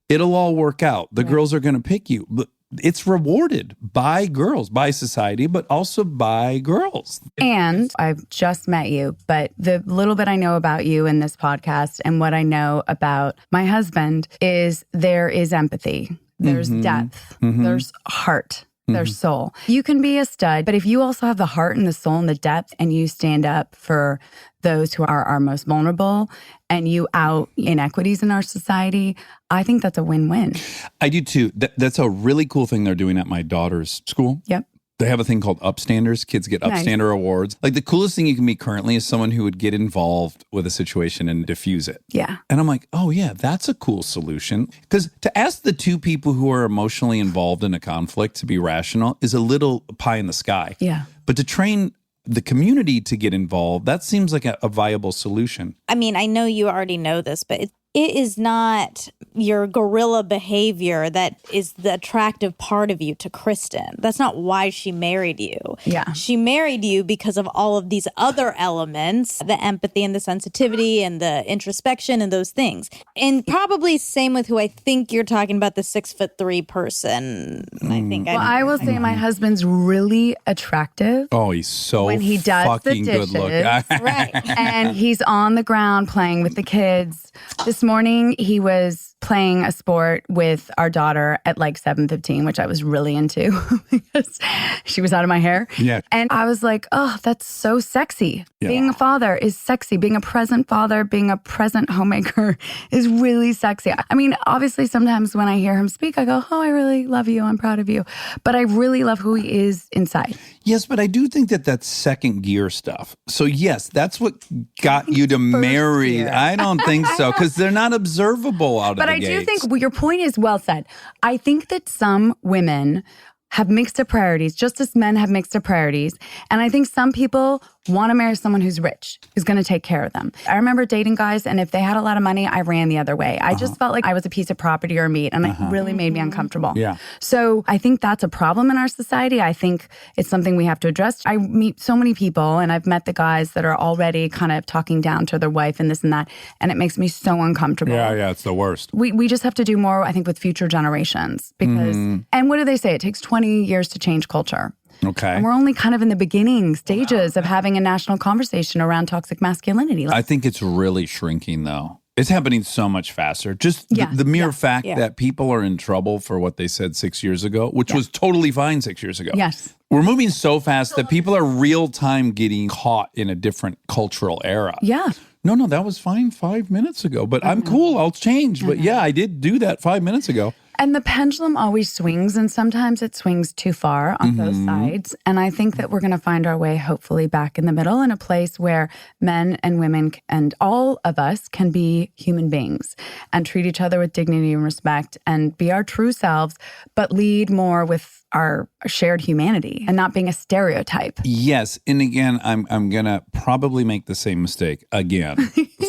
it'll all work out. The girls are going to pick you. But it's rewarded by girls, by society, but also by girls. And I've just met you, but the little bit I know about you in this podcast and what I know about my husband is there is empathy. There's depth. There's heart. Their soul. You can be a stud, but if you also have the heart and the soul and the depth and you stand up for those who are our most vulnerable and you out inequities in our society, I think that's a win-win. I do too. That's a really cool thing they're doing at my daughter's school. Yep. They have a thing called Upstanders. Kids get Upstander awards. Like the coolest thing you can be currently is someone who would get involved with a situation and diffuse it. Yeah. And I'm like, oh yeah, that's a cool solution. Because to ask the two people who are emotionally involved in a conflict to be rational is a little pie in the sky. Yeah. But to train the community to get involved, that seems like a viable solution. I mean, I know you already know this, but it is not your gorilla behavior that is the attractive part of you to Kristen. That's not why she married you. Yeah. She married you because of all of these other elements, the empathy and the sensitivity and the introspection and those things. And probably same with who I think you're talking about, the 6'3" person. I will say my husband's really attractive. Oh, he's so when he does fucking the dishes, good looking. Right. And he's on the ground playing with the kids. This morning, he was playing a sport with our daughter at like 7:15, which I was really into because she was out of my hair. Yeah. And I was like, oh, that's so sexy. Yeah. Being a father is sexy. Being a present father, being a present homemaker is really sexy. I mean, obviously, sometimes when I hear him speak, I go, oh, I really love you. I'm proud of you. But I really love who he is inside. Yes, but I do think that that's second gear stuff. So yes, that's what got you to marry. gear. I don't think so, because they're not observable out of But I do think your point is well said. I think that some women have mixed up priorities, just as men have mixed up priorities. And I think some people want to marry someone who's rich, who's going to take care of them. I remember dating guys, and if they had a lot of money, I ran the other way. I just felt like I was a piece of property or meat, and it really made me uncomfortable. Yeah. So I think that's a problem in our society. I think it's something we have to address. I meet so many people, and I've met the guys that are already kind of talking down to their wife and this and that, and it makes me so uncomfortable. Yeah, it's the worst. We just have to do more, I think, with future generations because, and what do they say? It takes 20 years to change culture. Okay. And we're only kind of in the beginning stages of having a national conversation around toxic masculinity. I think it's really shrinking, though. It's happening so much faster. Just the mere fact that people are in trouble for what they said 6 years ago, which was totally fine 6 years ago. Yes. We're moving so fast that people are real time getting caught in a different cultural era. Yeah. No, that was fine 5 minutes ago, but I'm cool. I'll change. But yeah, I did do that 5 minutes ago. And the pendulum always swings, and sometimes it swings too far on both sides. And I think that we're going to find our way, hopefully, back in the middle in a place where men and women and all of us can be human beings and treat each other with dignity and respect and be our true selves, but lead more with our shared humanity and not being a stereotype. Yes. And again, I'm going to probably make the same mistake again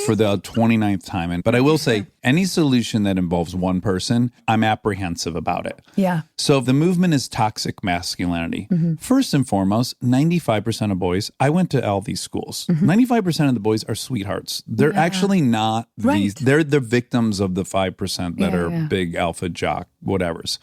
for the 29th time. But I will say, any solution that involves one person, I'm apprehensive about it. Yeah. So if the movement is toxic masculinity, first and foremost, 95% of boys, I went to all these schools. 95% of the boys are sweethearts. They're actually not these, they're the victims of the 5% that are big alpha jock whatevers.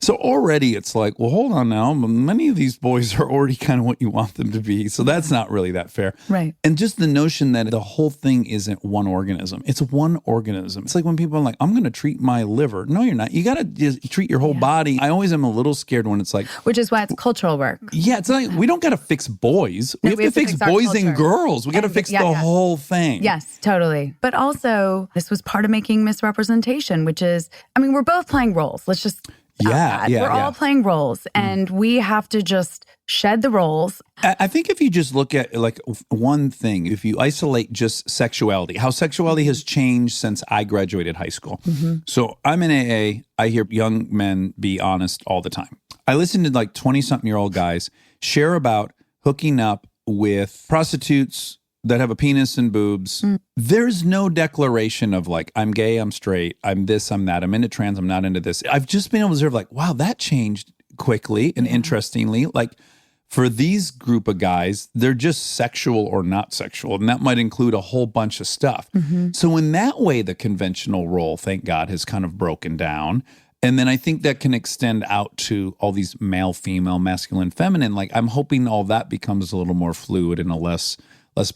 So already it's like, well, hold on now. Many of these boys are already kind of what you want them to be. So that's not really that fair. Right. And just the notion that the whole thing isn't one organism. It's one organism. It's like when people are like, I'm going to treat my liver. No, you're not. You got to just treat your whole body. I always am a little scared when it's like. Which is why it's cultural work. Yeah. It's like, we don't got to fix boys. We have to fix boys and girls. We got to fix the whole thing. Yes, totally. But also, this was part of making misrepresentation, which is, I mean, we're both playing roles. Let's just. We're all playing roles, and we have to just shed the roles. I think if you just look at like one thing, if you isolate just sexuality, how sexuality has changed since I graduated high school. So I'm in AA. I hear young men be honest all the time. I listen to like 20-something-year-old guys share about hooking up with prostitutes that have a penis and boobs. There's no declaration of like, I'm gay, I'm straight, I'm this, I'm that, I'm into trans, I'm not into this. I've just been able to observe like, wow, that changed quickly and interestingly. Like for these group of guys, they're just sexual or not sexual. And that might include a whole bunch of stuff. So in that way, the conventional role, thank God, has kind of broken down. And then I think that can extend out to all these male, female, masculine, feminine. Like I'm hoping all that becomes a little more fluid and a less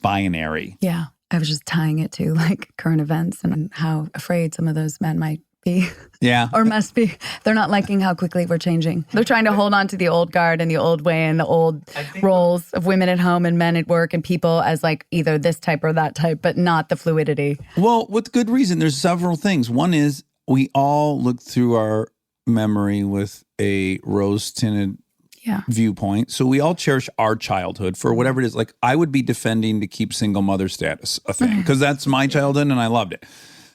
binary. Yeah. I was just tying it to like current events and how afraid some of those men might be. Yeah. Or must be. They're not liking how quickly we're changing. They're trying to hold on to the old guard and the old way and the old roles of women at home and men at work and people as like either this type or that type, but not the fluidity. Well, with good reason. There's several things. One is we all look through our memory with a rose-tinted viewpoint. So we all cherish our childhood for whatever it is. Like I would be defending to keep single mother status a thing because that's my childhood and I loved it.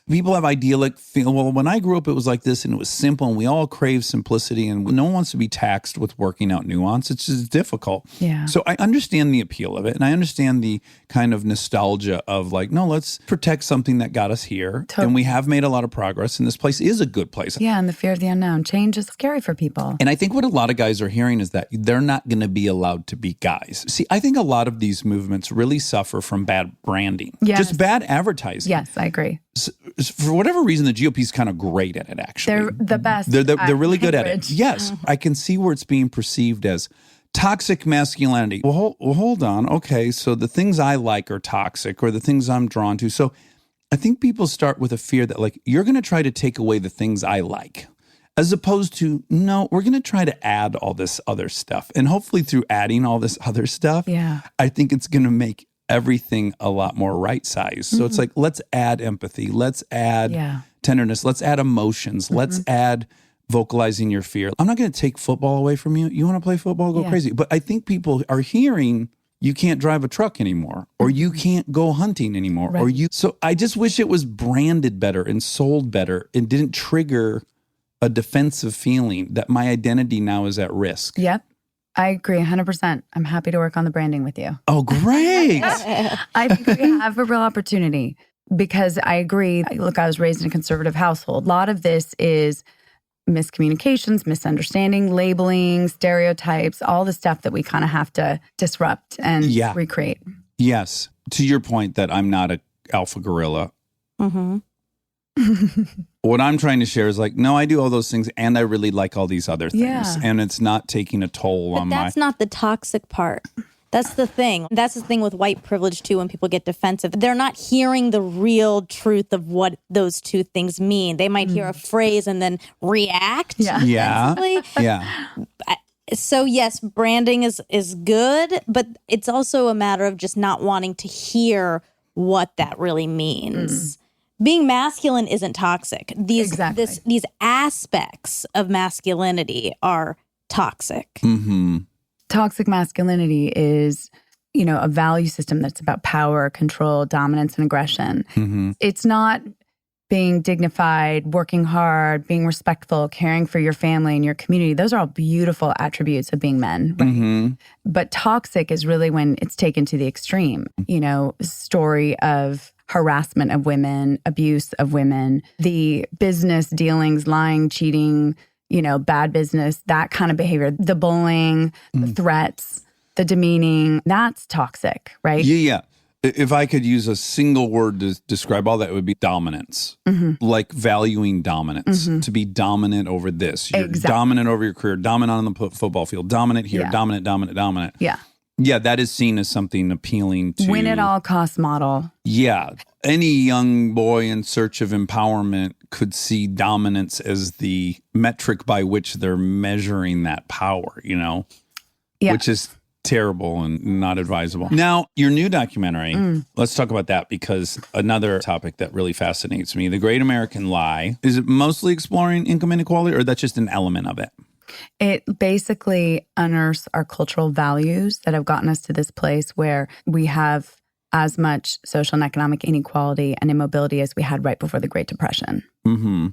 People have idyllic feel. Well, when I grew up, it was like this and it was simple and we all crave simplicity and no one wants to be taxed with working out nuance. It's just difficult. Yeah. So I understand the appeal of it and I understand the kind of nostalgia of like, no, let's protect something that got us here. And we have made a lot of progress and this place is a good place. Yeah. And the fear of the unknown. Change is scary for people. And I think what a lot of guys are hearing is that they're not going to be allowed to be guys. See, I think a lot of these movements really suffer from bad branding. Yes. Just bad advertising. Yes, I agree. So, for whatever reason, the GOP is kind of great at it, actually. They're the best. They're really good at it. language. Yes. I can see where it's being perceived as toxic masculinity. Well, hold on. Okay, so the things I like are toxic or the things I'm drawn to. So I think people start with a fear that like, you're going to try to take away the things I like. As opposed to, no, we're going to try to add all this other stuff. And hopefully through adding all this other stuff, I think it's going to make everything a lot more right-sized. So it's like, let's add empathy. Let's add tenderness. Let's add emotions. Let's add vocalizing your fear. I'm not going to take football away from you. You want to play football? Go crazy. But I think people are hearing, you can't drive a truck anymore, or you can't go hunting anymore, or so I just wish it was branded better and sold better and didn't trigger a defensive feeling that my identity now is at risk. Yep. I agree 100%. I'm happy to work on the branding with you. Oh, great. I think we have a real opportunity because I agree. Look, I was raised in a conservative household. A lot of this is miscommunications, misunderstanding, labeling, stereotypes, all the stuff that we kind of have to disrupt and recreate. Yes. To your point that I'm not an alpha gorilla. Mm-hmm. What I'm trying to share is like, no, I do all those things and I really like all these other things. Yeah. And it's not taking a toll on That's not the toxic part. That's the thing. That's the thing with white privilege, too, when people get defensive. They're not hearing the real truth of what those two things mean. They might hear a phrase and then react. Yeah. So, yes, branding is good, but it's also a matter of just not wanting to hear what that really means. Being masculine isn't toxic. These aspects of masculinity are toxic. Mm-hmm. Toxic masculinity is, a value system that's about power, control, dominance, and aggression. Mm-hmm. It's not being dignified, working hard, being respectful, caring for your family and your community. Those are all beautiful attributes of being men. Right? Mm-hmm. But toxic is really when it's taken to the extreme. Story of harassment of women, abuse of women, the business dealings, lying, cheating, bad business, that kind of behavior, the bullying, the threats, the demeaning, that's toxic, right? Yeah. If I could use a single word to describe all that, it would be dominance. Mm-hmm. Like valuing dominance, to be dominant over this. You're dominant over your career, dominant on the football field, dominant here, dominant. Yeah. Yeah, that is seen as something appealing to... Win at all costs model. Yeah. Any young boy in search of empowerment could see dominance as the metric by which they're measuring that power, which is terrible and not advisable. Now, your new documentary, let's talk about that because another topic that really fascinates me, The Great American Lie, is it mostly exploring income inequality or that's just an element of it? It basically unearths our cultural values that have gotten us to this place where we have as much social and economic inequality and immobility as we had right before the Great Depression. Mm-hmm.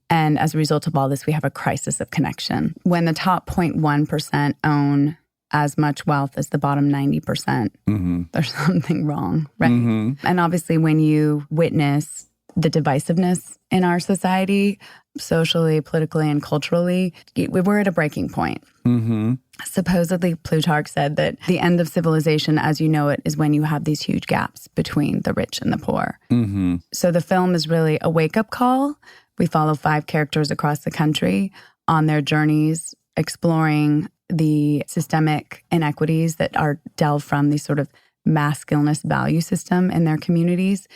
And as a result of all this, we have a crisis of connection. When the top 0.1% own as much wealth as the bottom 90%, there's something wrong, right? Mm-hmm. And obviously, when you witness the divisiveness in our society, socially, politically, and culturally, we're at a breaking point. Mm-hmm. Supposedly, Plutarch said that the end of civilization as you know it is when you have these huge gaps between the rich and the poor. Mm-hmm. So the film is really a wake-up call. We follow 5 characters across the country on their journeys, exploring the systemic inequities that are delved from the sort of masculinist value system in their communities.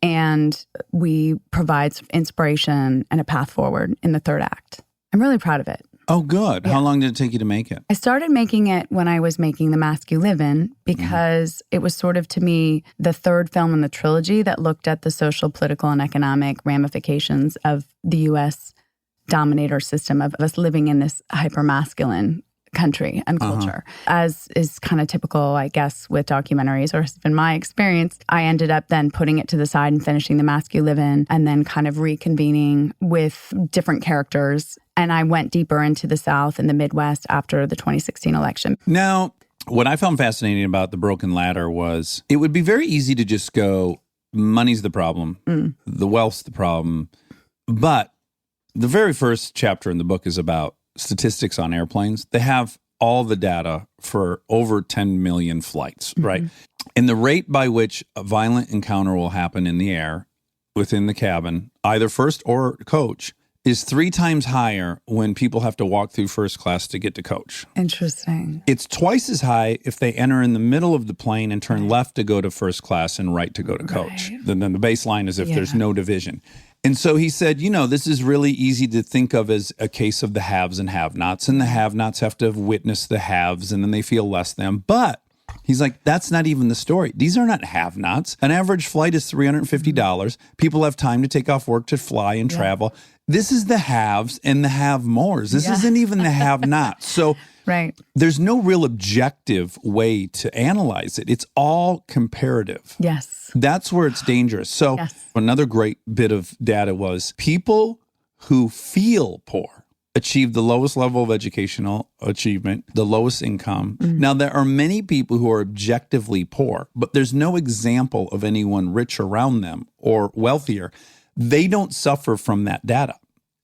And we provide inspiration and a path forward in the 3rd act. I'm really proud of it. Oh, good. Yeah. How long did it take you to make it? I started making it when I was making The Mask You Live In because it was sort of, to me, the 3rd film in the trilogy that looked at the social, political, and economic ramifications of the U.S. dominator system of us living in this hyper-masculine country and culture. As is kind of typical, I guess, with documentaries, or has been my experience, I ended up then putting it to the side and finishing The Mask You Live In and then kind of reconvening with different characters. And I went deeper into the South and the Midwest after the 2016 election. Now, what I found fascinating about The Broken Ladder was it would be very easy to just go, money's the problem, the wealth's the problem. But the very first chapter in the book is about statistics on airplanes. They have all the data for over 10 million flights, right? And the rate by which a violent encounter will happen in the air within the cabin, either first or coach, is 3 times higher when people have to walk through first class to get to coach. Interesting. It's twice as high if they enter in the middle of the plane and turn left to go to first class and right to go to coach. Then the baseline is if there's no division. And so he said, this is really easy to think of as a case of the haves and have-nots. And the have-nots have to have witnessed the haves and then they feel less than. But He's like, that's not even the story. These are not have-nots. An average flight is $350. People have time to take off work to fly and travel. This is the haves and the have-mores. This isn't even the have-nots. So there's no real objective way to analyze it. It's all comparative. Yes. That's where it's dangerous. So another great bit of data was people who feel poor achieve the lowest level of educational achievement, the lowest income. Now, there are many people who are objectively poor, but there's no example of anyone rich around them or wealthier. They don't suffer from that data.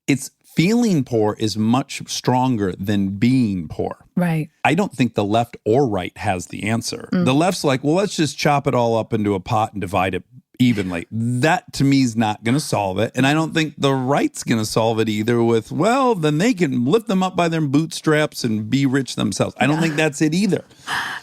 It's feeling poor is much stronger than being poor. Right. I don't think the left or right has the answer. The left's like, well, let's just chop it all up into a pot and divide it evenly. That to me is not going to solve it. And I don't think the right's going to solve it either with, well, then they can lift them up by their bootstraps and be rich themselves. I don't think that's it either.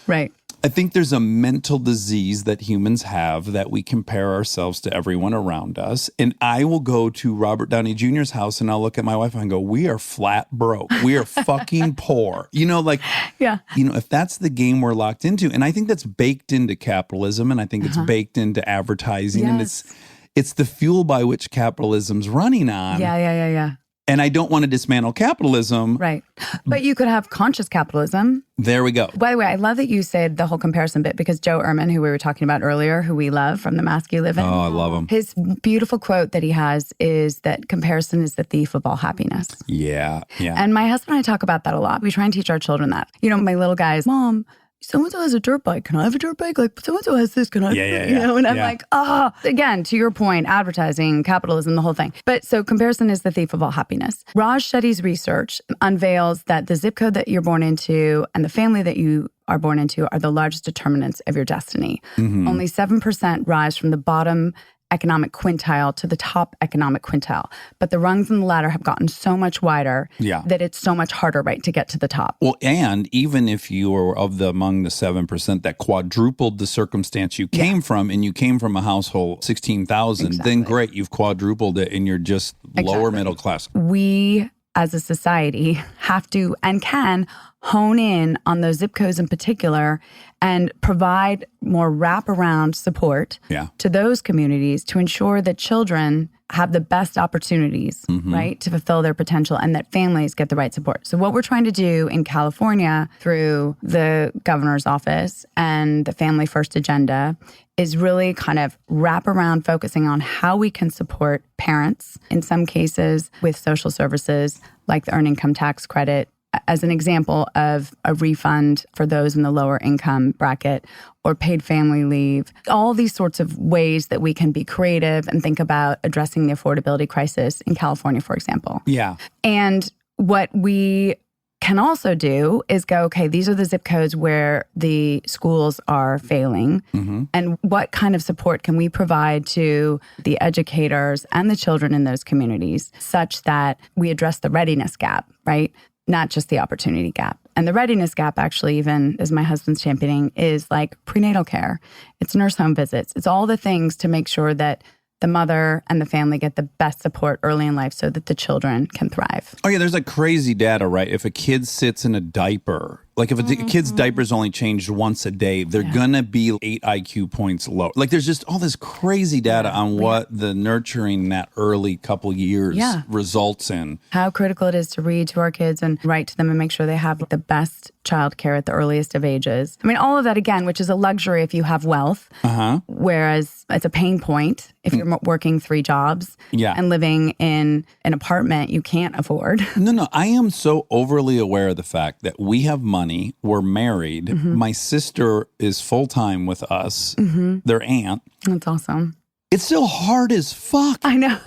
Right. I think there's a mental disease that humans have that we compare ourselves to everyone around us. And I will go to Robert Downey Jr.'s house and I'll look at my wife and go, we are flat broke. We are fucking poor. You know, like, if that's the game we're locked into. And I think that's baked into capitalism. And I think it's baked into advertising. And it's the fuel by which capitalism's running on. Yeah. And I don't want to dismantle capitalism. Right. But you could have conscious capitalism. There we go. By the way, I love that you said the whole comparison bit because Joe Ehrman, who we were talking about earlier, who we love from The Mask You Live In. Oh, I love him. His beautiful quote that he has is that comparison is the thief of all happiness. Yeah. And my husband and I talk about that a lot. We try and teach our children that. You know, my little guy's mom, so-and-so has a dirt bike. Can I have a dirt bike? Like, so-and-so has this. Can I? You know, and I'm like, again, to your point, advertising, capitalism, the whole thing. But so comparison is the thief of all happiness. Raj Shetty's research unveils that the zip code that you're born into and the family that you are born into are the largest determinants of your destiny. Only 7% rise from the bottom economic quintile to the top economic quintile. But the rungs in the ladder have gotten so much wider that it's so much harder, right, to get to the top. Well, and even if you were among the 7% that quadrupled the circumstance you came from, and you came from a household 16,000, then great, you've quadrupled it and you're just lower middle class. We as a society have to and can hone in on those zip codes in particular and provide more wraparound support to those communities to ensure that children have the best opportunities, right, to fulfill their potential and that families get the right support. So what we're trying to do in California through the governor's office and the Family First agenda is really kind of wrap around focusing on how we can support parents, in some cases with social services like the Earned Income Tax Credit, as an example of a refund for those in the lower income bracket or paid family leave, all these sorts of ways that we can be creative and think about addressing the affordability crisis in California, for example. Yeah. And what we can also do is go, okay, these are the zip codes where the schools are failing. And what kind of support can we provide to the educators and the children in those communities such that we address the readiness gap, right? Not just the opportunity gap. And the readiness gap actually, even as my husband's championing, is like prenatal care. It's nurse home visits. It's all the things to make sure that the mother and the family get the best support early in life so that the children can thrive. Oh, yeah, there's like crazy data, right? If a kid sits in a diaper, like if a kid's diaper is only changed once a day, they're going to be 8 IQ points low. Like there's just all this crazy data on what the nurturing that early couple years results in. How critical it is to read to our kids and write to them and make sure they have the best childcare at the earliest of ages. I mean, all of that, again, which is a luxury if you have wealth, whereas it's a pain point if you're working 3 jobs and living in an apartment you can't afford. No, I am so overly aware of the fact that we have money, we're married, my sister is full-time with us, their aunt. That's awesome. It's still hard as fuck. I know.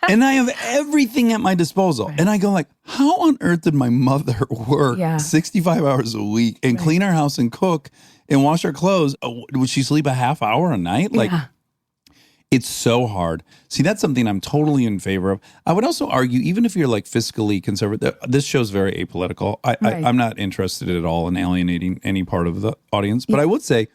And I have everything at my disposal. Right. And I go like, how on earth did my mother work 65 hours a week and clean our house and cook and wash our clothes? Would she sleep a half hour a night? Like, it's so hard. See, that's something I'm totally in favor of. I would also argue, even if you're like fiscally conservative, this show's very apolitical. I'm not interested at all in alienating any part of the audience. But I would say,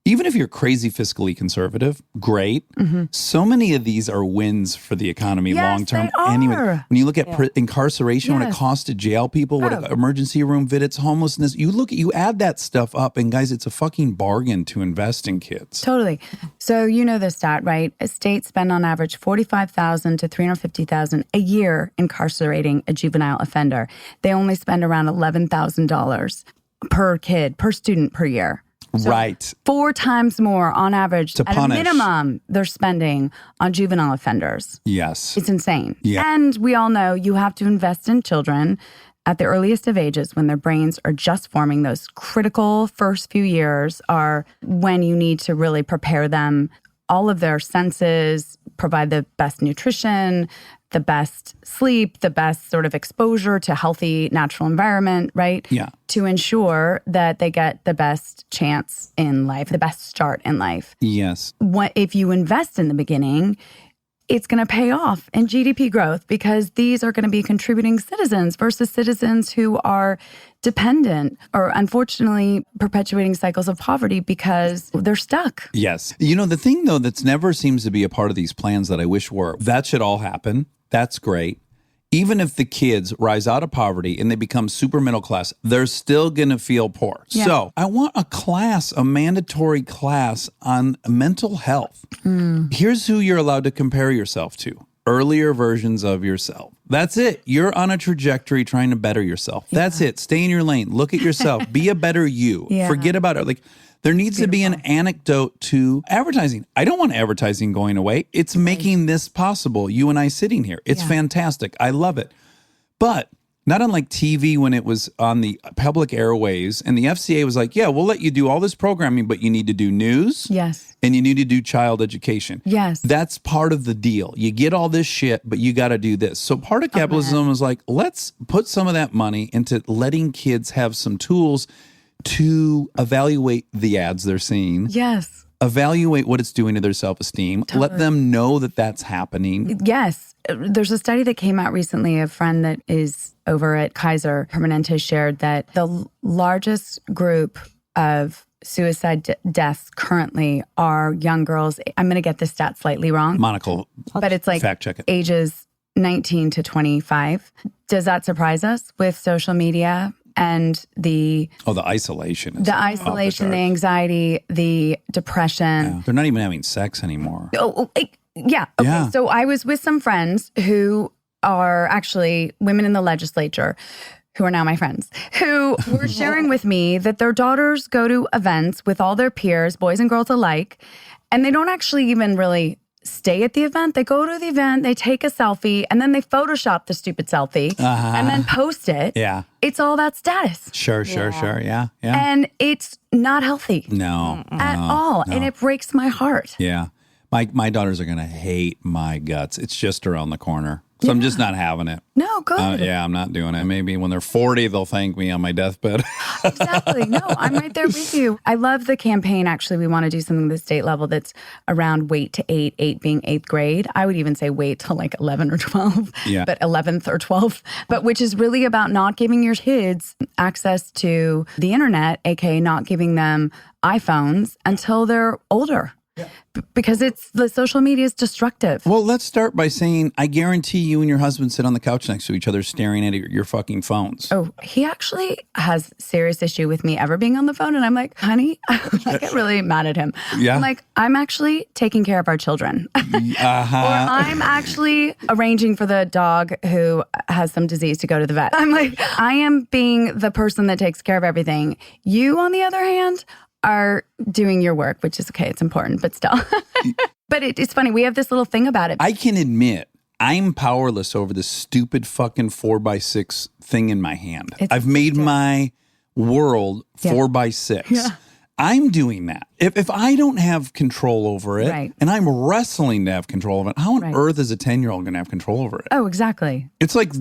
Even if you're crazy fiscally conservative, great. So many of these are wins for the economy Yes, long term. they Anyway, are. when you look at incarceration, what it Yes. costs to jail people, what emergency room visits, homelessness, you add that stuff up, and guys, it's a fucking bargain to invest in kids. Totally. So you know the stat, right? States spend on average $45,000 to $350,000 a year incarcerating a juvenile offender. They only spend around $11,000 per kid, per student per year. So Right. 4 times more on average To at punish. a minimum they're spending on juvenile offenders. Yes. It's insane. Yeah. And we all know you have to invest in children at the earliest of ages when their brains are just forming. Those critical first few years are when you need to really prepare them, all of their senses, provide the best nutrition, the best sleep, the best sort of exposure to healthy natural environment, right? Yeah. To ensure that they get the best chance in life, the best start in life. Yes. If you invest in the beginning, it's going to pay off in GDP growth because these are going to be contributing citizens versus citizens who are dependent or unfortunately perpetuating cycles of poverty because they're stuck. Yes. You know, the thing, though, that's never seems to be a part of these plans that I wish were, that should all happen. That's great. Even if the kids rise out of poverty and they become super middle class, they're still going to feel poor. Yeah. So I want a mandatory class on mental health. Here's who you're allowed to compare yourself to. Earlier versions of yourself. That's it. You're on a trajectory trying to better yourself. That's it. Stay in your lane. Look at yourself. Be a better you. Yeah. Forget about it. Like, there needs to be an anecdote to advertising. I don't want advertising going away. It's making this possible. You and I sitting here. It's fantastic. I love it. But not unlike TV when it was on the public airwaves and the FCA was like, yeah, we'll let you do all this programming, but you need to do news. Yes. And you need to do child education. Yes. That's part of the deal. You get all this shit, but you got to do this. So part of capitalism is like, let's put some of that money into letting kids have some tools to evaluate the ads they're seeing, Yes. evaluate what it's doing to their self-esteem, let them know that that's happening. Yes. There's a study that came out recently. A friend that is over at Kaiser Permanente shared that the largest group of suicide deaths currently are young girls. I'm going to get the stat slightly wrong, Monocle, but it's like fact check it. ages 19 to 25. Does that surprise us with social media and the isolation. Is isolation, the anxiety, the depression? Yeah. They're not even having sex anymore. Yeah. Okay. Yeah. So I was with some friends who are actually women in the legislature who are now my friends, who were sharing with me that their daughters go to events with all their peers, boys and girls alike, and they don't actually even really stay at the event. They go to the event, they take a selfie, and then they Photoshop the stupid selfie and then post it. Yeah. It's all about status. Sure. Yeah. And it's not healthy No. at all. no. And it breaks my heart. Yeah. My daughters are going to hate my guts. It's just around the corner. So I'm just not having it. No, good. Yeah, I'm not doing it. Maybe when they're 40, they'll thank me on my deathbed. Exactly. No, I'm right there with you. I love the campaign. Actually, we want to do something at the state level that's around wait to 8 being 8th grade. I would even say wait till like 11 or 12, Yeah. but 11th or 12th, but which is really about not giving your kids access to the internet, aka not giving them iPhones until they're older. Because it's the social media is destructive. Well, let's start by saying, I guarantee you and your husband sit on the couch next to each other staring at your fucking phones. Oh, he actually has serious issue with me ever being on the phone. And I'm like, honey, I get really mad at him. Yeah. I'm like, I'm actually taking care of our children. Or I'm actually arranging for the dog who has some disease to go to the vet. I'm like, I am being the person that takes care of everything. You, on the other hand, are doing your work, which is okay. It's important, but still. But it's funny. We have this little thing about it. I can admit I'm powerless over this stupid fucking 4x6 thing in my hand. I've made my world 4x6. Yeah. I'm doing that. If I don't have control over it, Right. and I'm wrestling to have control of it, how on Right. earth is a 10-year-old going to have control over it? Oh, exactly. It's like,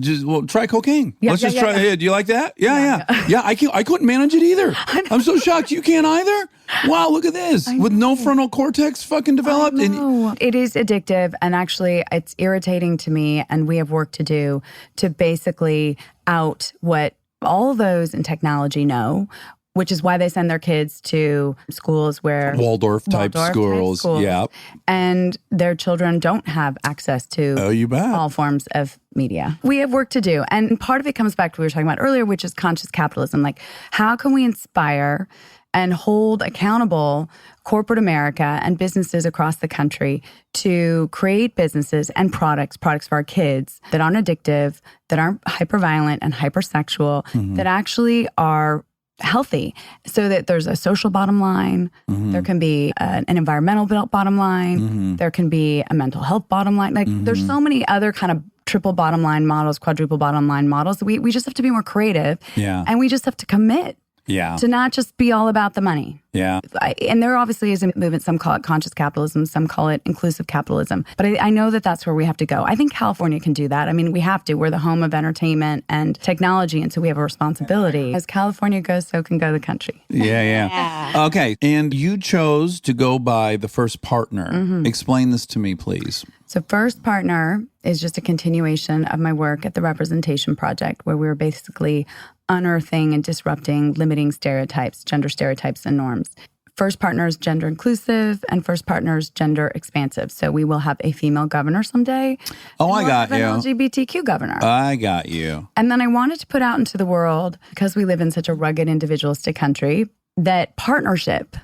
try cocaine. Yeah, Let's yeah, just yeah, try. yeah. Hey, do you like that? Yeah. I couldn't manage it either. I'm so shocked. You can't either? Wow, look at this. With no frontal cortex fucking developed. No, it is addictive. And actually, it's irritating to me. And we have work to do to basically out what all those in technology know. which is why they send their kids to schools where Waldorf type schools. Yeah. And their children don't have access to all forms of media. We have work to do. And part of it comes back to what we were talking about earlier, which is conscious capitalism. Like, how can we inspire and hold accountable corporate America and businesses across the country to create businesses and products for our kids that aren't addictive, that aren't hyperviolent and hypersexual, that actually are healthy, so that there's a social bottom line, there can be an environmental bottom line, there can be a mental health bottom line. Like there's so many other kind of triple bottom line models, quadruple bottom line models. We just have to be more creative, and we just have to commit to not just be all about the money. And there obviously is a movement. Some call it conscious capitalism. Some call it inclusive capitalism. But I know that that's where we have to go. I think California can do that. I mean, we have to. We're the home of entertainment and technology. And so we have a responsibility. As California goes, so can go the country. Okay. And you chose to go by the first partner. Explain this to me, please. So First Partner is just a continuation of my work at the Representation Project, where we were basically unearthing and disrupting limiting stereotypes, gender stereotypes and norms. First Partner is gender inclusive, and First Partner is gender expansive. So we will have a female governor someday. Oh, I got you. An LGBTQ governor. I got you. And then I wanted to put out into the world, because we live in such a rugged, individualistic country, that partnership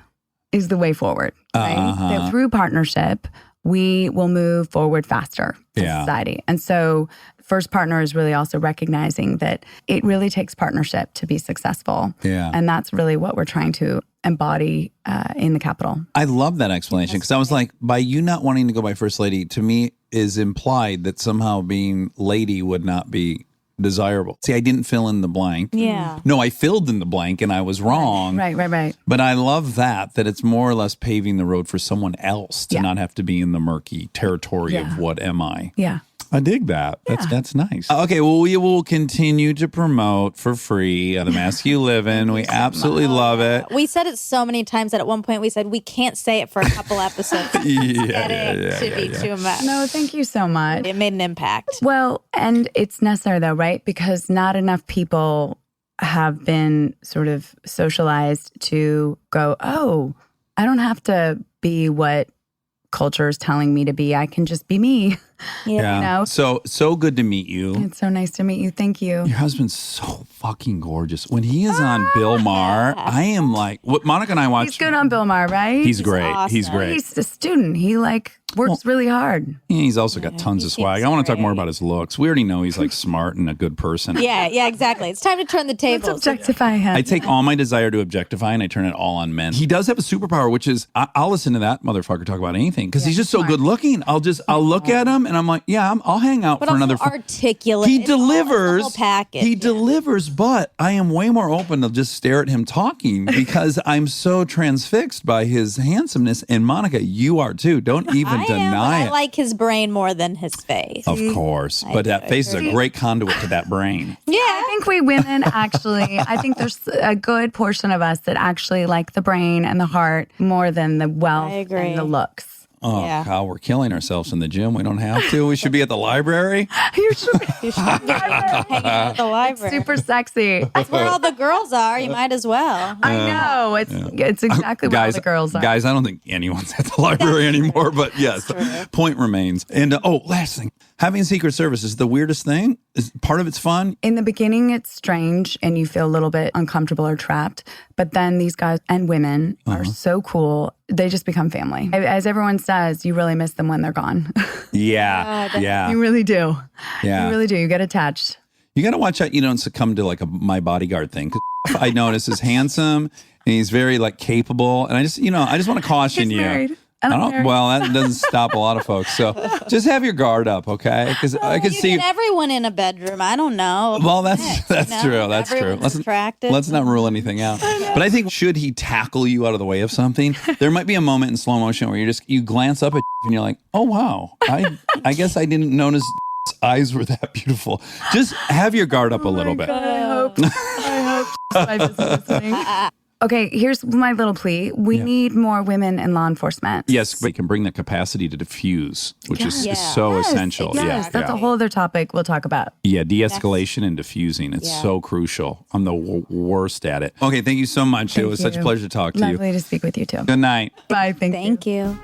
is the way forward. Right? That through partnership, we will move forward faster in society. And so First Partner is really also recognizing that it really takes partnership to be successful. And that's really what we're trying to embody in the Capitol. I love that explanation, because I was like, by you not wanting to go by First Lady, to me is implied that somehow being lady would not be desirable. See, I didn't fill in the blank. No, I filled in the blank and I was wrong. Right. But I love that it's more or less paving the road for someone else to not have to be in the murky territory of what am I. I dig that. That's nice. Okay, well, we will continue to promote for free the Mask You Live In. We absolutely love it. We said it so many times that at one point we said we can't say it for a couple episodes. To be too much. No, thank you so much. It made an impact. Well, and it's necessary though, right? Because not enough people have been sort of socialized to go, oh, I don't have to be what culture is telling me to be. I can just be me. You know? So good to meet you. It's so nice to meet you. Thank you. Your husband's so fucking gorgeous. When he is on Bill Maher, I am like, what Monica and I watch. He's good on Bill Maher, right? He's great. Awesome. He's great. He's a student. He works really hard. He's also got tons of swag. I want to talk more about his looks. We already know he's like smart and a good person. Yeah, exactly. It's time to turn the tables. Let's objectify him. I take all my desire to objectify and I turn it all on men. He does have a superpower, which is I'll listen to that motherfucker talk about anything because he's just so good looking. I'll look at him and I'm like, I'll hang out but for another. Articulate. He delivers. The whole package. He delivers, but I am way more open to just stare at him talking because I'm so transfixed by his handsomeness. And Monica, you are too. Don't even deny it. I like his brain more than his face. Of course, but that face is a great conduit to that brain. Yeah, I think we women actually. I think there's a good portion of us that actually like the brain and the heart more than the wealth and the looks. Oh, God, we're killing ourselves in the gym. We don't have to. We should be at the library. You should be hanging out at the library. Super sexy. That's where all the girls are. You might as well. I know. It's exactly where all the girls are. Guys, I don't think anyone's at the library anymore, but yes, point remains. And last thing. Having Secret Service is the weirdest thing. Part of it's fun. In the beginning, it's strange and you feel a little bit uncomfortable or trapped. But then these guys and women are so cool. They just become family. As everyone says, you really miss them when they're gone. Yeah. You really do. Yeah. You really do. You get attached. You got to watch out you don't succumb to like a My Bodyguard thing. 'Cause I notice is handsome and he's very like capable. And I just want to caution you. Married. Well, that doesn't stop a lot of folks. So just have your guard up, okay? Because I can see everyone in a bedroom. I don't know. Well, that's true. That's true. Let's not rule anything out. But I think should he tackle you out of the way of something, there might be a moment in slow motion where you glance up at and you're like, oh wow, I guess I didn't notice eyes were that beautiful. Just have your guard up a little bit. God, I hope my business listening. Okay, here's my little plea. We need more women in law enforcement. Yes, we can bring that capacity to diffuse, which is so essential. Yes, that's a whole other topic we'll talk about. Yeah, de-escalation and diffusing. It's so crucial. I'm the worst at it. Okay, thank you so much. It was such a pleasure to talk to you. Lovely to speak with you too. Good night. Bye. Thank you.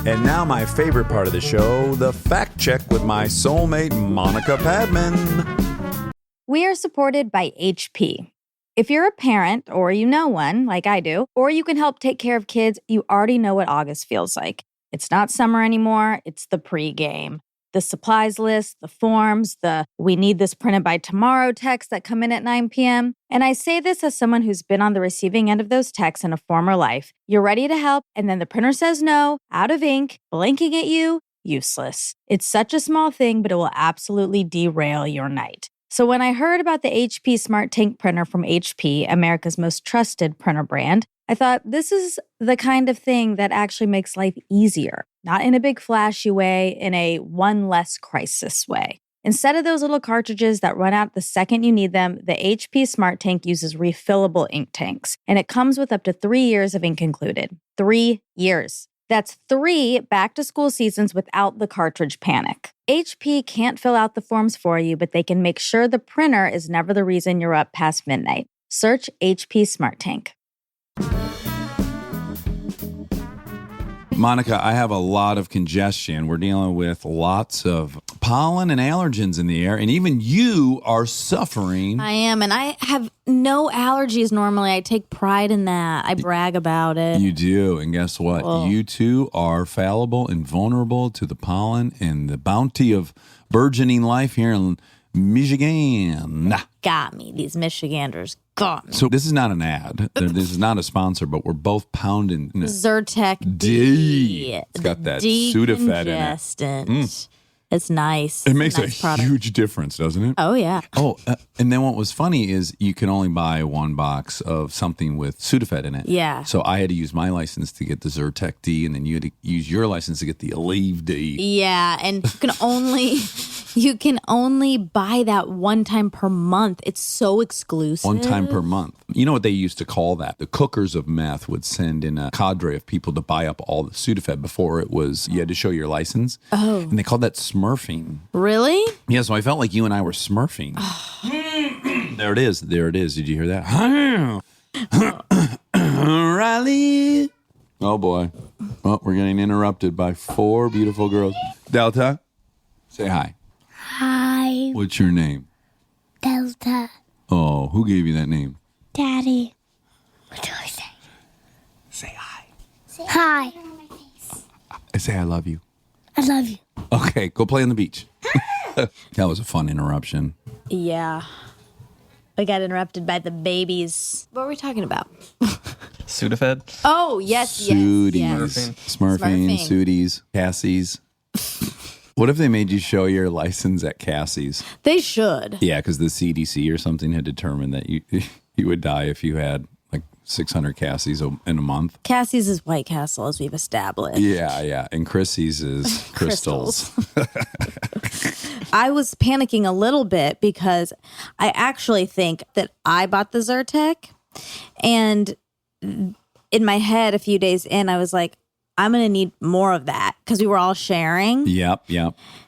And now my favorite part of the show, the fact check with my soulmate, Monica Padman. We are supported by HP. If you're a parent or you know one, like I do, or you can help take care of kids, you already know what August feels like. It's not summer anymore, it's the pregame. The supplies list, the forms, the "we need this printed by tomorrow" texts that come in at 9 p.m. And I say this as someone who's been on the receiving end of those texts in a former life. You're ready to help, and then the printer says no, out of ink, blinking at you, useless. It's such a small thing, but it will absolutely derail your night. So when I heard about the HP Smart Tank printer from HP, America's most trusted printer brand, I thought this is the kind of thing that actually makes life easier, not in a big flashy way, in a one less crisis way. Instead of those little cartridges that run out the second you need them, the HP Smart Tank uses refillable ink tanks, and it comes with up to 3 years of ink included. 3 years. That's 3 back-to-school seasons without the cartridge panic. HP can't fill out the forms for you, but they can make sure the printer is never the reason you're up past midnight. Search HP Smart Tank. Monica, I have a lot of congestion. We're dealing with lots of pollen and allergens in the air, and even you are suffering. I am, and I have no allergies normally. I take pride in that. I brag about it. You do, and guess what? You too are fallible and vulnerable to the pollen and the bounty of burgeoning life here in Michigan. Got me. These Michiganders got me. So this is not an ad. This is not a sponsor, but we're both pounding Zyrtec D. It's got that Sudafed in it. It's nice. It makes nice a product. huge difference, doesn't it? Oh, yeah. Oh, and then what was funny is you can only buy one box of something with Sudafed in it. Yeah. So I had to use my license to get the Zyrtec D, and then you had to use your license to get the Aleve D. Yeah, and you can only buy that one time per month. It's so exclusive. One time per month. You know what they used to call that? The cookers of meth would send in a cadre of people to buy up all the Sudafed before it was, you had to show your license. Oh. And they called that smurfing. Really? Yeah, so I felt like you and I were smurfing. There it is. There it is. Did you hear that? Riley. Oh, boy. Oh, we're getting interrupted by 4 beautiful girls. Delta, say hi. Hi, What's your name? Delta. Oh, who gave you that name? Daddy. What do I say? Say hi. Hi. I say I love you. I love you. Okay, go play on the beach. That was a fun interruption. Yeah. I got interrupted by the babies. What were we talking about? Sudafed? Oh, yes, Sooties. yes. Smurfing, Sooties, Cassie's. What if they made you show your license at Cassie's? They should. Yeah, because the CDC or something had determined that you would die if you had like 600 Cassie's in a month. Cassie's is White Castle, as we've established. Yeah. And Chrissy's is crystals. I was panicking a little bit because I actually think that I bought the Zyrtec, and in my head a few days in, I was like, I'm going to need more of that because we were all sharing. Yep.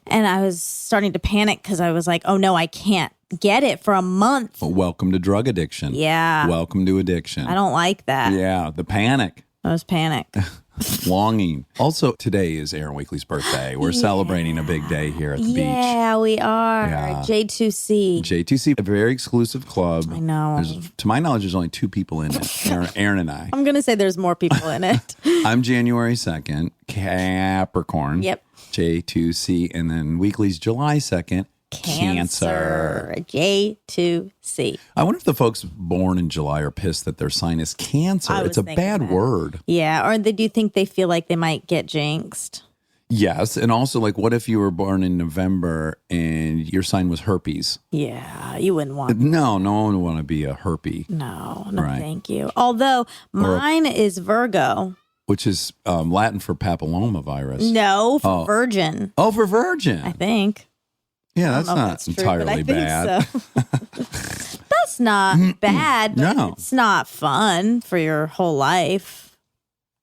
And I was starting to panic because I was like, oh no, I can't get it for a month. Well, welcome to drug addiction. Yeah. Welcome to addiction. I don't like that. Yeah, the panic. I was panicked. Longing. Also, today is Aaron Wakely's birthday. We're celebrating a big day here at the beach. Yeah, we are. Yeah. J2C. J2C, a very exclusive club. I know. To my knowledge, there's only 2 people in it, Aaron and I. I'm going to say there's more people in it. I'm January 2nd, Capricorn. Yep. J2C. And then Weekly's July 2nd, Cancer. J2C. I wonder if the folks born in July are pissed that their sign is Cancer. I was It's a thinking bad that. word. Yeah, or do you think they feel like they might get jinxed? Yes. And also, like, what if you were born in November and your sign was herpes? Yeah, you wouldn't want. No one would want to be a herpy, No, Right. thank you. Although mine is Virgo. which is Latin for papilloma virus. No, for Oh. virgin, Oh, for virgin. I think. Yeah, I that's don't know if not that's true, but I entirely think bad. so. That's It's not bad, but No. it's not fun for your whole life.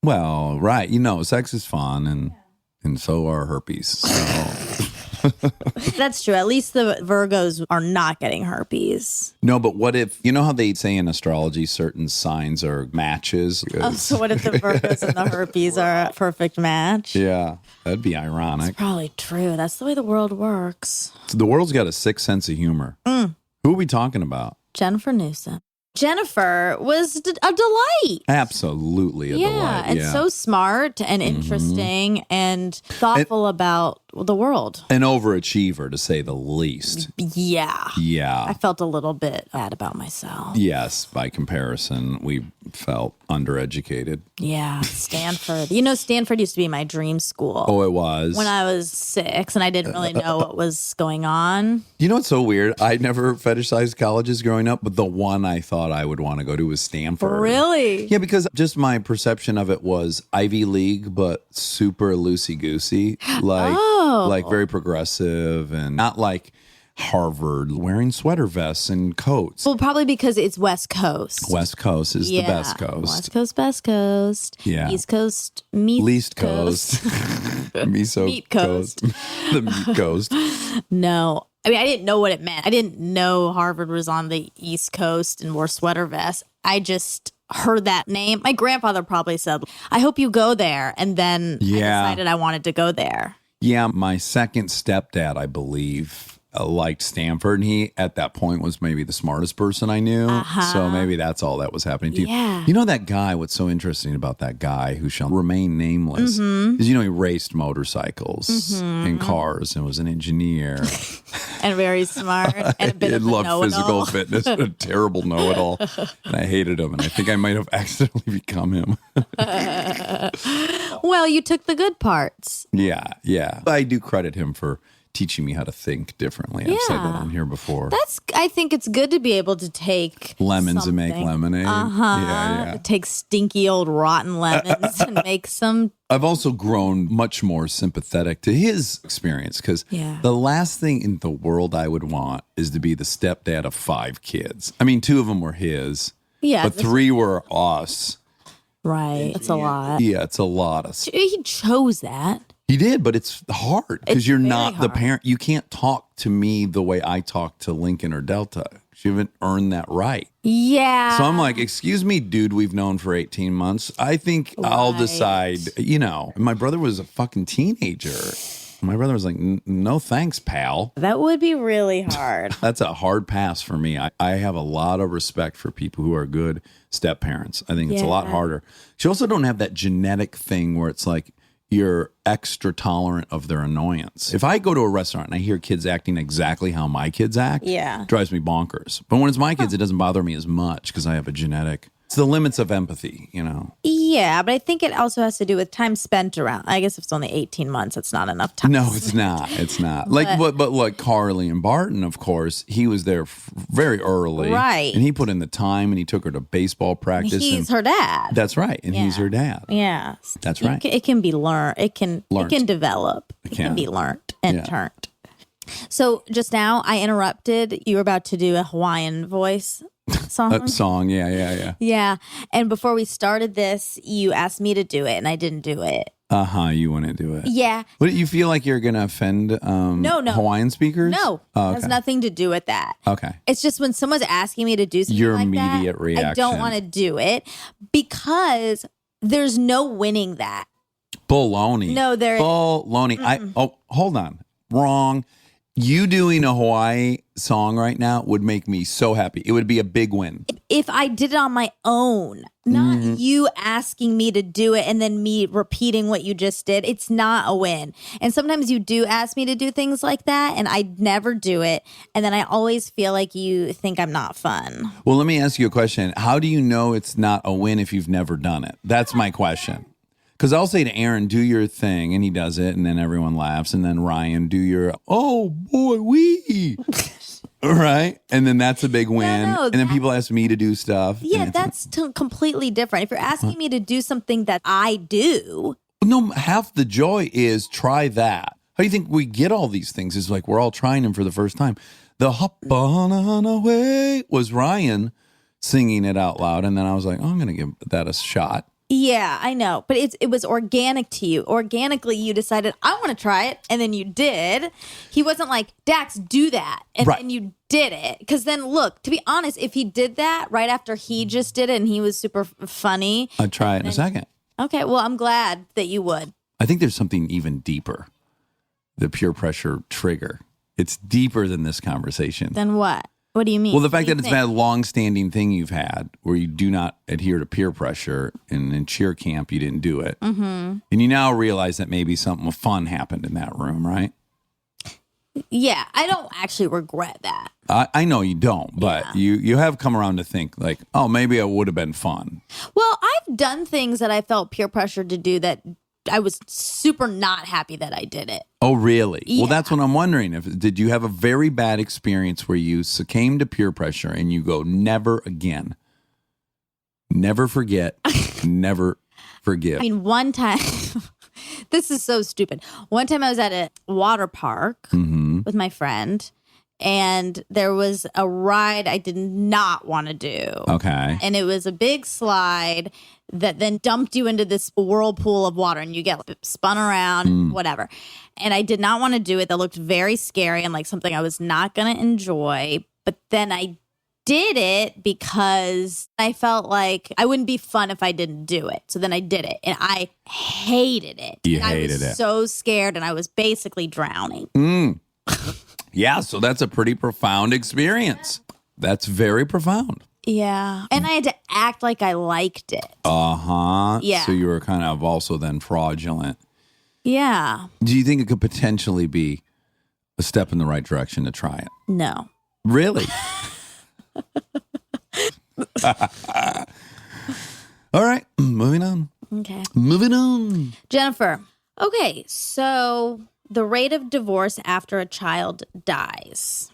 Well, right. Sex is fun and so are herpes. So. That's true. At least the Virgos are not getting herpes. No, but what if, how they say in astrology certain signs are matches? Oh, so what if the Virgos and the herpes are a perfect match? Yeah, that'd be ironic. Probably true. That's the way the world works. The world's got a sick sense of humor. Who are we talking about? Jennifer Newsom. Jennifer was a delight. Absolutely a delight. And so smart and interesting and thoughtful about the world. An overachiever, to say the least. Yeah. Yeah. I felt a little bit bad about myself. Yes, by comparison, we felt undereducated. Yeah. Stanford. Stanford used to be my dream school. Oh, it was? When I was 6 and I didn't really know what was going on. You know what's so weird? I never fetishized colleges growing up, but the one I thought I would want to go to was Stanford. Really? Yeah, because just my perception of it was Ivy League, but super loosey-goosey. Like very progressive and not like Harvard wearing sweater vests and coats. Well, probably because it's West Coast. West Coast is the best coast. West Coast, best coast. Yeah. East Coast, meat Least coast. Miso Meat coast. The meat coast. No. I mean, I didn't know what it meant. I didn't know Harvard was on the East Coast and wore sweater vests. I just heard that name. My grandfather probably said, I hope you go there. And then I decided I wanted to go there. Yeah, my second stepdad, I believe, liked Stanford. And he, at that point, was maybe the smartest person I knew. So maybe that's all that was happening to you. Yeah. You know that guy, what's so interesting about that guy who shall remain nameless is, he raced motorcycles and cars and was an engineer. And very smart. And a bit of a loved know-it-all. physical fitness, a terrible know-it-all. And I hated him. And I think I might have accidentally become him. Well, you took the good parts. Yeah. I do credit him for teaching me how to think differently. I've said that on here before. I think it's good to be able to take Lemons and make lemonade. Yeah. Take stinky old rotten lemons and make some. I've also grown much more sympathetic to his experience because the last thing in the world I would want is to be the stepdad of 5 kids. I mean, 2 of them were his, but 3 were us. Right. That's a lot. Yeah, it's a lot of stuff. He chose that. He did, but it's hard because you're not the hard. parent. You can't talk to me the way I talk to Lincoln or Delta. You haven't earned that right. Yeah. So I'm like, excuse me, dude, we've known for 18 months. I think I'll decide, My brother was a fucking teenager. My brother was like, no thanks, pal. That would be really hard. That's a hard pass for me. I have a lot of respect for people who are good step parents. I think it's a lot harder. You also don't have that genetic thing where it's like, you're extra tolerant of their annoyance. If I go to a restaurant and I hear kids acting exactly how my kids act, it drives me bonkers. But when it's my kids, it doesn't bother me as much because I have a genetic. It's the limits of empathy, Yeah, but I think it also has to do with time spent around. I guess if it's only 18 months, it's not enough time. No, it's not. It's not. But like Carly and Barton, of course, he was there very early. Right. And he put in the time and he took her to baseball practice. He's her dad. That's right. And he's her dad. Yeah. That's right. It can be learned. It can develop. It can be learned and turned. So just now I interrupted. You were about to do a Hawaiian voice song. Yeah. Yeah. And before we started this, you asked me to do it and I didn't do it. You want to do it. Yeah. What, you feel like you're going to offend No. Hawaiian speakers? No. Oh, It has nothing to do with that. Okay. It's just when someone's asking me to do something Your like immediate that, reaction. I don't want to do it because there's no winning that. Baloney. No, there. Baloney. Hold on. Wrong. You doing a Hawaii song right now would make me so happy. It would be a big win. If I did it on my own, not you asking me to do it and then me repeating what you just did, it's not a win. And sometimes you do ask me to do things like that and I never do it. And then I always feel like you think I'm not fun. Well, let me ask you a question. How do you know it's not a win if you've never done it? That's my question. Because I'll say to Aaron, do your thing, and he does it, and then everyone laughs. And then Ryan, do your, oh, boy, wee. All right? And then that's a big win. No, and then people ask me to do stuff. Yeah, that's completely different. If you're asking me to do something that I do. No, half the joy is try that. How do you think we get all these things? Is like we're all trying them for the first time. The hop on away was Ryan singing it out loud. And then I was like, oh, I'm going to give that a shot. Yeah, I know. But it was organic to you. Organically, you decided, I want to try it. And then you did. He wasn't like, Dax, do that. And then you did it. Because then, look, to be honest, if he did that right after he just did it and he was super funny. I'd try it in a second. Okay, well, I'm glad that you would. I think there's something even deeper. The peer pressure trigger. It's deeper than this conversation. Then what? What do you mean? Well, the fact that it's been a long-standing thing you've had where you do not adhere to peer pressure, and in cheer camp you didn't do it. Mm-hmm. And you now realize that maybe something fun happened in that room, right? Yeah, I don't actually regret that. I know you don't, but you have come around to think like, oh, maybe it would have been fun. Well, I've done things that I felt peer pressure to do that I was super not happy that I did it. Oh, really? Yeah. Well, that's what I'm wondering. Did you have a very bad experience where you succumbed to peer pressure and you go, never again? Never forget, never forgive. I mean, one time, this is so stupid. One time I was at a water park with my friend, and there was a ride I did not want to do. Okay. And it was a big slide that then dumped you into this whirlpool of water, and you get spun around, whatever. And I did not want to do it. That looked very scary and like something I was not going to enjoy. But then I did it because I felt like I wouldn't be fun if I didn't do it. So then I did it, and I hated it. You and hated I was so scared, and I was basically drowning. Yeah, so that's a pretty profound experience. That's very profound. Yeah. And I had to act like I liked it. Uh-huh. Yeah. So you were kind of also then fraudulent. Yeah. Do you think it could potentially be a step in the right direction to try it? No. Really? All right, moving on. Okay. Moving on. Jennifer. Okay, so the rate of divorce after a child dies.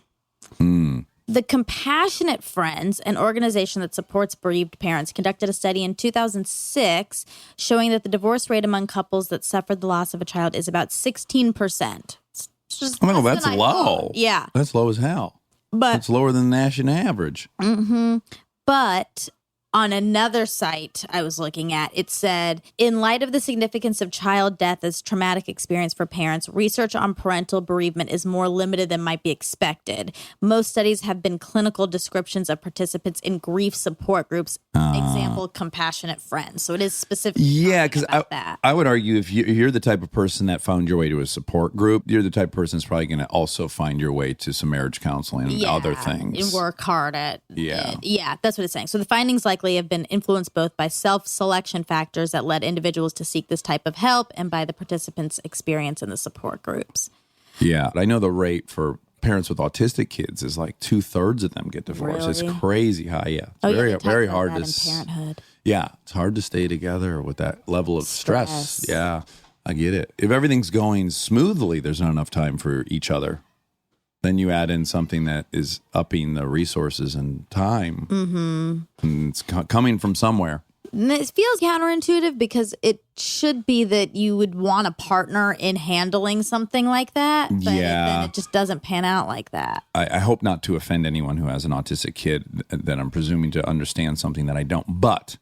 The Compassionate Friends, an organization that supports bereaved parents, conducted a study in 2006 showing that the divorce rate among couples that suffered the loss of a child is about 16%. It's just Oh, less that's than I low. thought. Yeah. That's low as hell. But It's lower than the national average. But on another site I was looking at, it said, in light of the significance of child death as traumatic experience for parents, research on parental bereavement is more limited than might be expected. Most studies have been clinical descriptions of participants in grief support groups, example, Compassionate Friends. So it is specific. Yeah, because that. I would argue if you're the type of person that found your way to a support group, you're the type of person that's probably going to also find your way to some marriage counseling and other things. And work hard at Yeah. Yeah, that's what it's saying. So the findings likely have been influenced both by self-selection factors that led individuals to seek this type of help and by the participants' experience in the support groups. Yeah. I know the rate for parents with autistic kids is like 2/3 of them get divorced. Really? It's crazy high. Yeah. It's They very, talk very about hard that to. in parenthood. Yeah. It's hard to stay together with that level of stress. Yeah. I get it. If everything's going smoothly, there's not enough time for each other. Then you add in something that is upping the resources and time. And it's coming from somewhere. And it feels counterintuitive because it should be that you would want a partner in handling something like that. But then it just doesn't pan out like that. I hope not to offend anyone who has an autistic kid that I'm presuming to understand something that I don't. But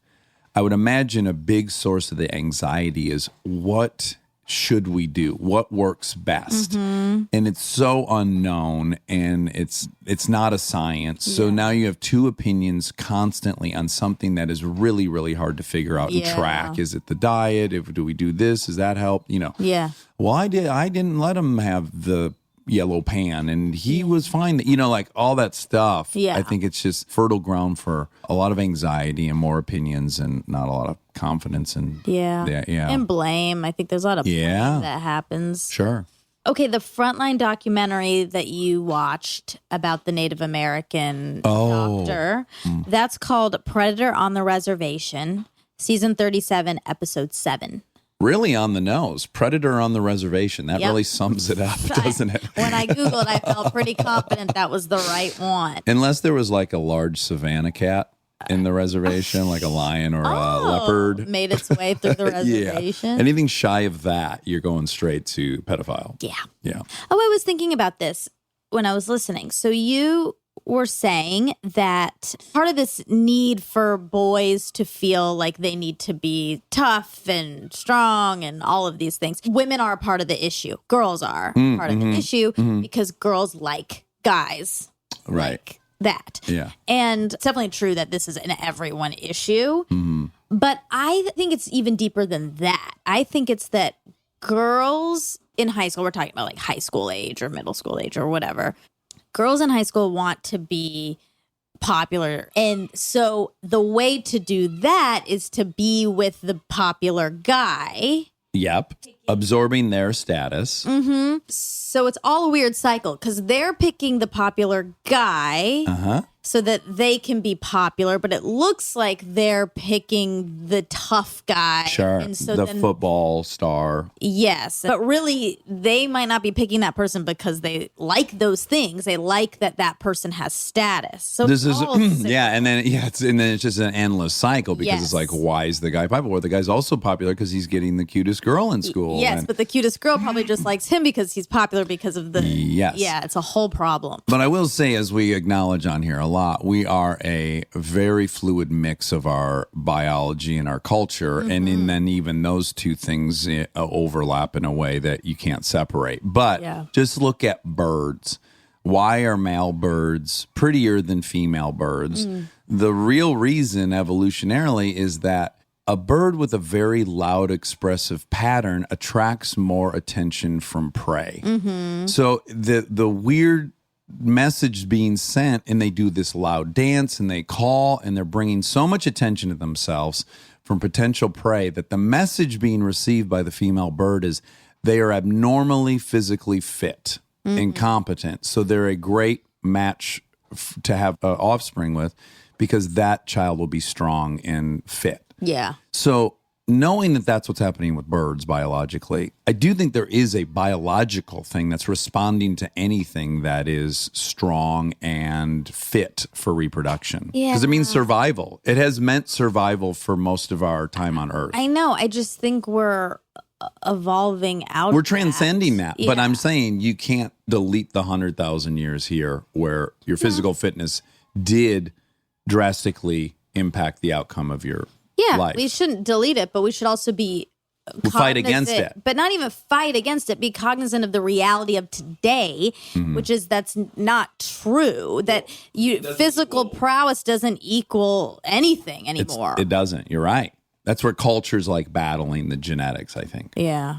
I would imagine a big source of the anxiety is what should we do? What works best? And it's so unknown, and it's not a science. So now you have two opinions constantly on something that is really, really hard to figure out and track. Is it the diet? Do we do this? Does that help? You know. Yeah. Well, I didn't let him have the yellow pan, and he was fine. You know, like all that stuff. Yeah. I think it's just fertile ground for a lot of anxiety and more opinions and not a lot of confidence and Yeah. yeah. And blame. I think there's a lot of blame that happens. Sure. Okay, the Frontline documentary that you watched about the Native American doctor, that's called Predator on the Reservation, season 37, episode 7. Really on the nose. Predator on the reservation. That really sums it up, doesn't it? When I Googled, I felt pretty confident that was the right one. Unless there was like a large savanna cat in the reservation, like a lion or a leopard. Made its way through the reservation. Anything shy of that, you're going straight to pedophile. Yeah. Yeah. Oh, I was thinking about this. when I was listening. So you were saying that part of this need for boys to feel like they need to be tough and strong and all of these things, women are a part of the issue. Girls are part of the issue because girls like guys. Right. Like that. Yeah. And it's definitely true that this is an everyone issue. But I think it's even deeper than that. I think it's that girls in high school, we're talking about like high school age or middle school age or whatever, girls in high school want to be popular. And so the way to do that is to be with the popular guy. Yep. Absorbing their status. So it's all a weird cycle because they're picking the popular guy so that they can be popular, but it looks like they're picking the tough guy. Sure. And so the then, football star. yes, but really they might not be picking that person because they like those things. They like that that person has status. So This it's is all yeah, and then it's just an endless cycle because it's like, Yes. why is the guy popular? The guy's also popular because he's getting the cutest girl in school. Yes, and- but the cutest girl probably just likes him because he's popular because of the Yes. Yeah, it's a whole problem. But I will say, as we acknowledge on here a lot, we are a very fluid mix of our biology and our culture. And then even those two things overlap in a way that you can't separate. But just look at birds. Why are male birds prettier than female birds? The real reason evolutionarily is that a bird with a very loud, expressive pattern attracts more attention from prey. So the weird message being sent, and they do this loud dance, and they call, and they're bringing so much attention to themselves from potential prey that the message being received by the female bird is they are abnormally physically fit and competent. So they're a great match to have offspring with because that child will be strong and fit. Yeah. So knowing that that's what's happening with birds biologically, I do think there is a biological thing that's responding to anything that is strong and fit for reproduction. Because it means survival. It has meant survival for most of our time on Earth. I know. I just think we're evolving out. We're of transcending that. But Yeah. I'm saying you can't delete the 100,000 years here where your physical fitness did drastically impact the outcome of your life. We shouldn't delete it, but we should also be fight against cognizant- it. But not even fight against it. Be cognizant of the reality of today, which is that's not true. That physical prowess doesn't equal anything anymore. It doesn't. You're right. That's where culture's like battling the genetics, I think. Yeah.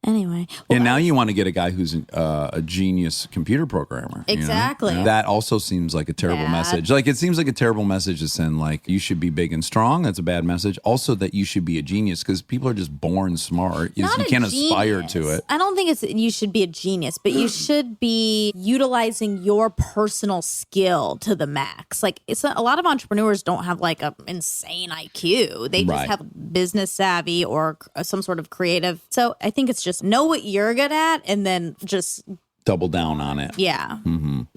Anyway. And now you want to get a guy who's a genius computer programmer. you know? Exactly. That also seems like a terrible Bad. message. Like it seems like a terrible message to send. Like you should be big and strong. That's a bad message. Also that you should be a genius because people are just born smart. You Not a can't aspire genius. to it. I don't think you should be a genius, but you should be utilizing your personal skill to the max. Like a lot of entrepreneurs don't have like an insane IQ. They just Right. have business savvy or some sort of creative. So I think it's just know what you're good at and then just Double down on it. yeah.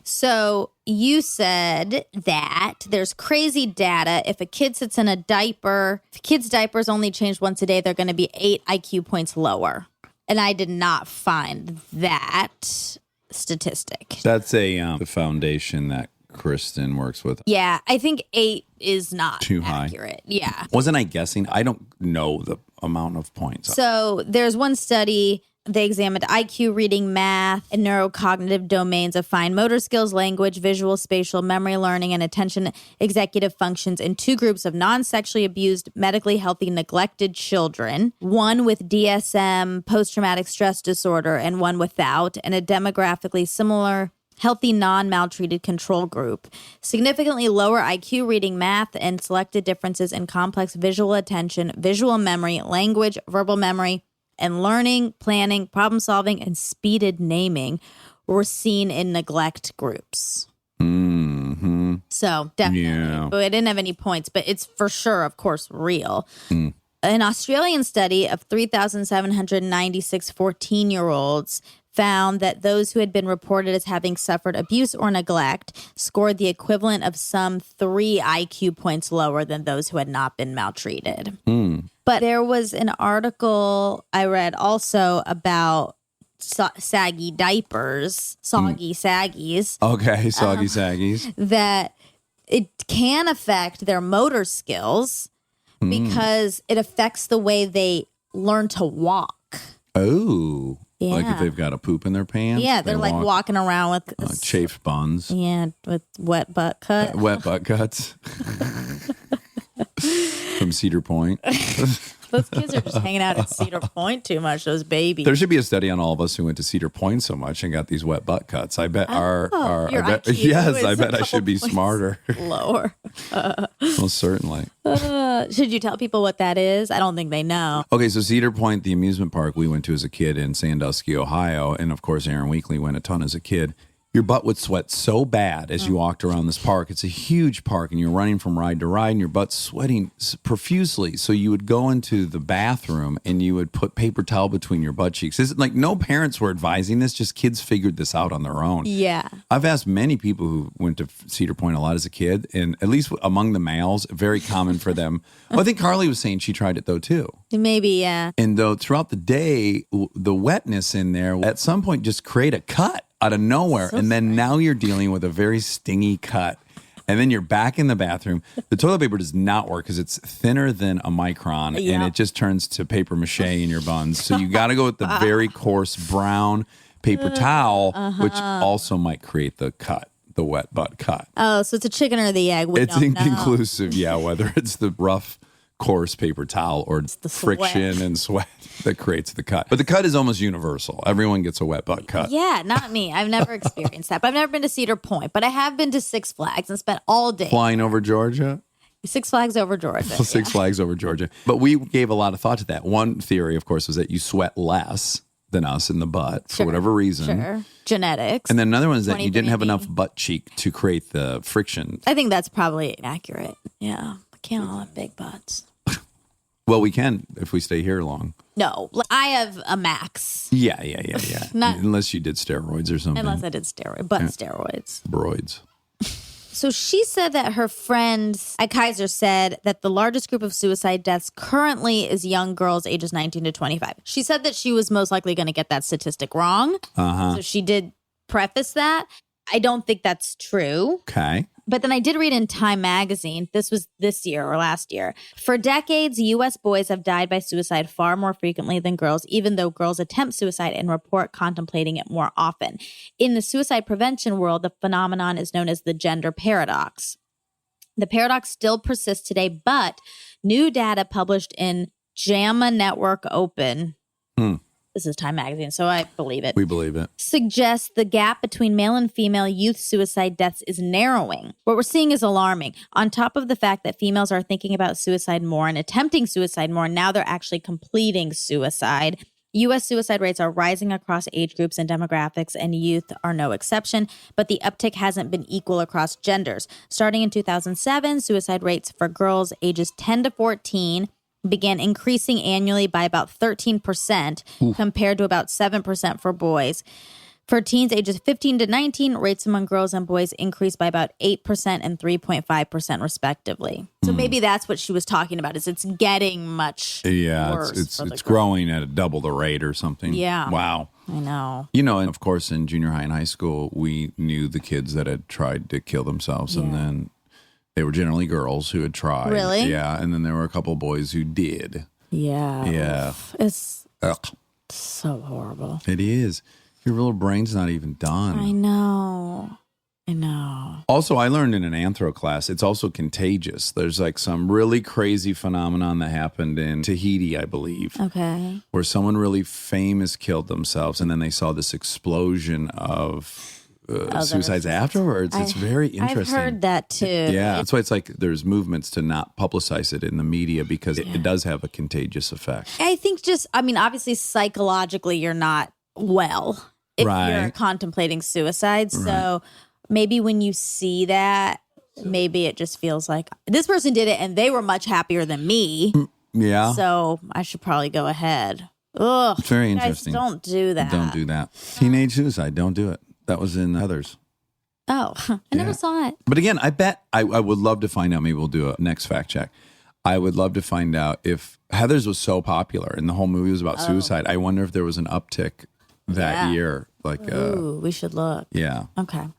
So you said that there's crazy data. If a kid sits in a diaper, if a kid's diapers only changed once a day, they're going to be 8 IQ points lower. And I did not find that statistic. That's the foundation that Kristen works with. Yeah, I think 8 is not Too high. accurate. Yeah. Wasn't I guessing? I don't know the amount of points. So there's one study. They examined IQ, reading, math, and neurocognitive domains of fine motor skills, language, visual, spatial, memory, learning, and attention executive functions in 2 groups of non-sexually abused, medically healthy, neglected children, one with DSM, post-traumatic stress disorder, and one without, and a demographically similar healthy non-maltreated control group. Significantly lower IQ, reading, math, and selected differences in complex visual attention, visual memory, language, verbal memory, and learning, planning, problem solving, and speeded naming were seen in neglect groups. So definitely. Yeah. But I didn't have any points, but it's for sure, of course, real. An Australian study of 3,796 14-year-olds found that those who had been reported as having suffered abuse or neglect scored the equivalent of some 3 IQ points lower than those who had not been maltreated. But there was an article I read also about saggy diapers, soggy saggies, Okay, soggy saggies. that it can affect their motor skills because it affects the way they learn to walk. Oh. Like if Yeah. they've got a poop in their pants. Yeah, they're like walking around with chafed buns. Yeah, with wet butt cut. Wet butt cuts. From Cedar Point. Those kids are just hanging out at Cedar Point too much, those babies. There should be a study on all of us who went to Cedar Point so much and got these wet butt cuts. I bet our your I bet, IQ yes, is I a bet I couple should be points smarter. Lower. Most certainly. Should you tell people what that is? I don't think they know. Okay, so Cedar Point, the amusement park we went to as a kid in Sandusky, Ohio, and of course Aaron Weekly went a ton as a kid. Your butt would sweat so bad as you walked around this park. It's a huge park, and you're running from ride to ride, and your butt's sweating profusely. So you would go into the bathroom, and you would put paper towel between your butt cheeks. It's like no parents were advising this; just kids figured this out on their own. Yeah. I've asked many people who went to Cedar Point a lot as a kid, and at least among the males, very common for them. Well, I think Carly was saying she tried it though too. Maybe, yeah. And though throughout the day, the wetness in there at some point just create a cut out of nowhere. And then now you're dealing with a very stingy cut. And then you're back in the bathroom. The toilet paper does not work because it's thinner than a micron and it just turns to paper mache in your buns. So you got to go with the very coarse brown paper towel, which also might create the cut, the wet butt cut. Oh, so it's a chicken or the egg. It's inconclusive, yeah, whether it's the rough, coarse paper towel or the friction and sweat that creates the cut. But the cut is almost universal. Everyone gets a wet butt cut. Yeah, not me. I've never experienced that. But I've never been to Cedar Point. But I have been to Six Flags and spent all day. Flying over Georgia? Six Flags over Georgia. Six Flags over Georgia. But we gave a lot of thought to that. One theory, of course, was that you sweat less than us in the butt for whatever reason. Sure. Genetics. And then another one is that you didn't have 23andMe. enough butt cheek to create the friction. I think that's probably accurate. Yeah. Can't all have big butts. Well, we can if we stay here long. No, I have a max. Yeah. Not- Unless you did steroids or something. Unless I did steroids. Broids. So she said that her friends at Kaiser said that the largest group of suicide deaths currently is young girls ages 19 to 25. She said that she was most likely going to get that statistic wrong. So she did preface that. I don't think that's true. Okay. But then I did read in Time magazine, this was this year or last year, for decades, U.S. boys have died by suicide far more frequently than girls, even though girls attempt suicide and report contemplating it more often. In the suicide prevention world, the phenomenon is known as the gender paradox. The paradox still persists today, but new data published in JAMA Network Open, this is Time magazine, so I believe it. We believe it. Suggests the gap between male and female youth suicide deaths is narrowing. What we're seeing is alarming. On top of the fact that females are thinking about suicide more and attempting suicide more, now they're actually completing suicide. U.S. suicide rates are rising across age groups and demographics, and youth are no exception, but the uptick hasn't been equal across genders. Starting in 2007, suicide rates for girls ages 10 to 14 began increasing annually by about 13% compared to about 7% for boys. For teens ages 15 to 19, rates among girls and boys increased by about 8% and 3.5% respectively. So maybe that's what she was talking about, is it's getting much worse. It's for the girls. growing at double the rate or something. Yeah. Wow. I know. You know, and of course in junior high and high school, we knew the kids that had tried to kill themselves and then they were generally girls who had tried. Really? Yeah. And then there were a couple of boys who did. Yeah. Yeah. It's Ugh. so horrible. It is. Your little brain's not even done. I know. Also, I learned in an anthro class, it's also contagious. There's like some really crazy phenomenon that happened in Tahiti, I believe, Okay. where someone really famous killed themselves. And then they saw this explosion of suicides afterwards. It's very interesting. I've heard that too. Yeah, that's why it's like there's movements to not publicize it in the media because it does have a contagious effect. I think obviously psychologically you're not well if you're Right. contemplating suicide. So maybe when you see that, maybe it just feels like this person did it and they were much happier than me. Yeah, So I should probably go ahead. Ugh. it's very Guys, interesting. don't do that. Don't do that. Teenage suicide, don't do it. That was in Heather's. Oh, I never saw it. But again, I bet I would love to find out. Maybe we'll do a next fact check. I would love to find out if Heather's was so popular and the whole movie was about suicide. I wonder if there was an uptick that year. Like, Ooh, we should look. yeah.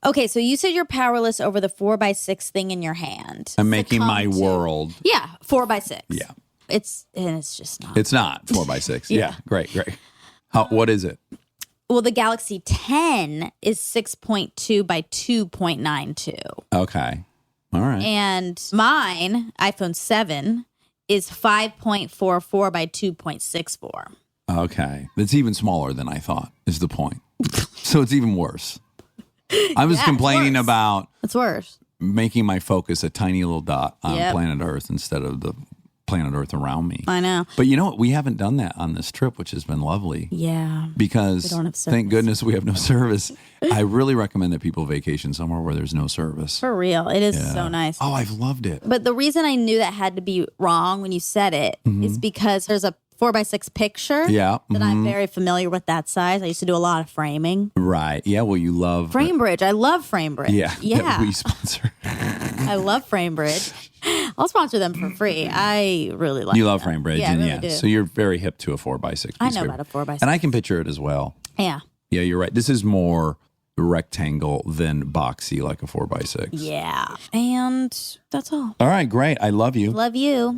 Okay, so you said you're powerless over the 4x6 thing in your hand. I'm making my Succumb to- world. Yeah, 4x6. Yeah. It's just not. It's not 4x6. Yeah. Great. What is it? Well, the Galaxy 10 is 6.2 by 2.92. Okay. All right. And mine, iPhone 7, is 5.44 by 2.64. Okay. That's even smaller than I thought, is the point. So it's even worse. I was Yeah, it's complaining worse. about It's worse. making my focus a tiny little dot on Yep. planet Earth instead of the planet Earth around me. I know. But you know what? We haven't done that on this trip, which has been lovely. Yeah. Because We don't have thank service. goodness we have no service. I really recommend that people vacation somewhere where there's no service. For real. It is Yeah. so nice. Oh, I've loved it. But the reason I knew that had to be wrong when you said it is because there's a 4x6 picture Mm-hmm. Yeah. that I'm very familiar with that size. I used to do a lot of framing. Right. Yeah. Well, you love Framebridge. I love Framebridge. Yeah. Yeah. That we sponsor. I love Framebridge. I'll sponsor them for free. I really like You love them. Framebridge. Yeah, I and really do. So you're very hip to a 4x6. I piece know of about a 4x6. And I can picture it as well. Yeah. Yeah, you're right. This is more rectangle than boxy like a 4x6. Yeah. And that's all. All right, great. I love you. Love you.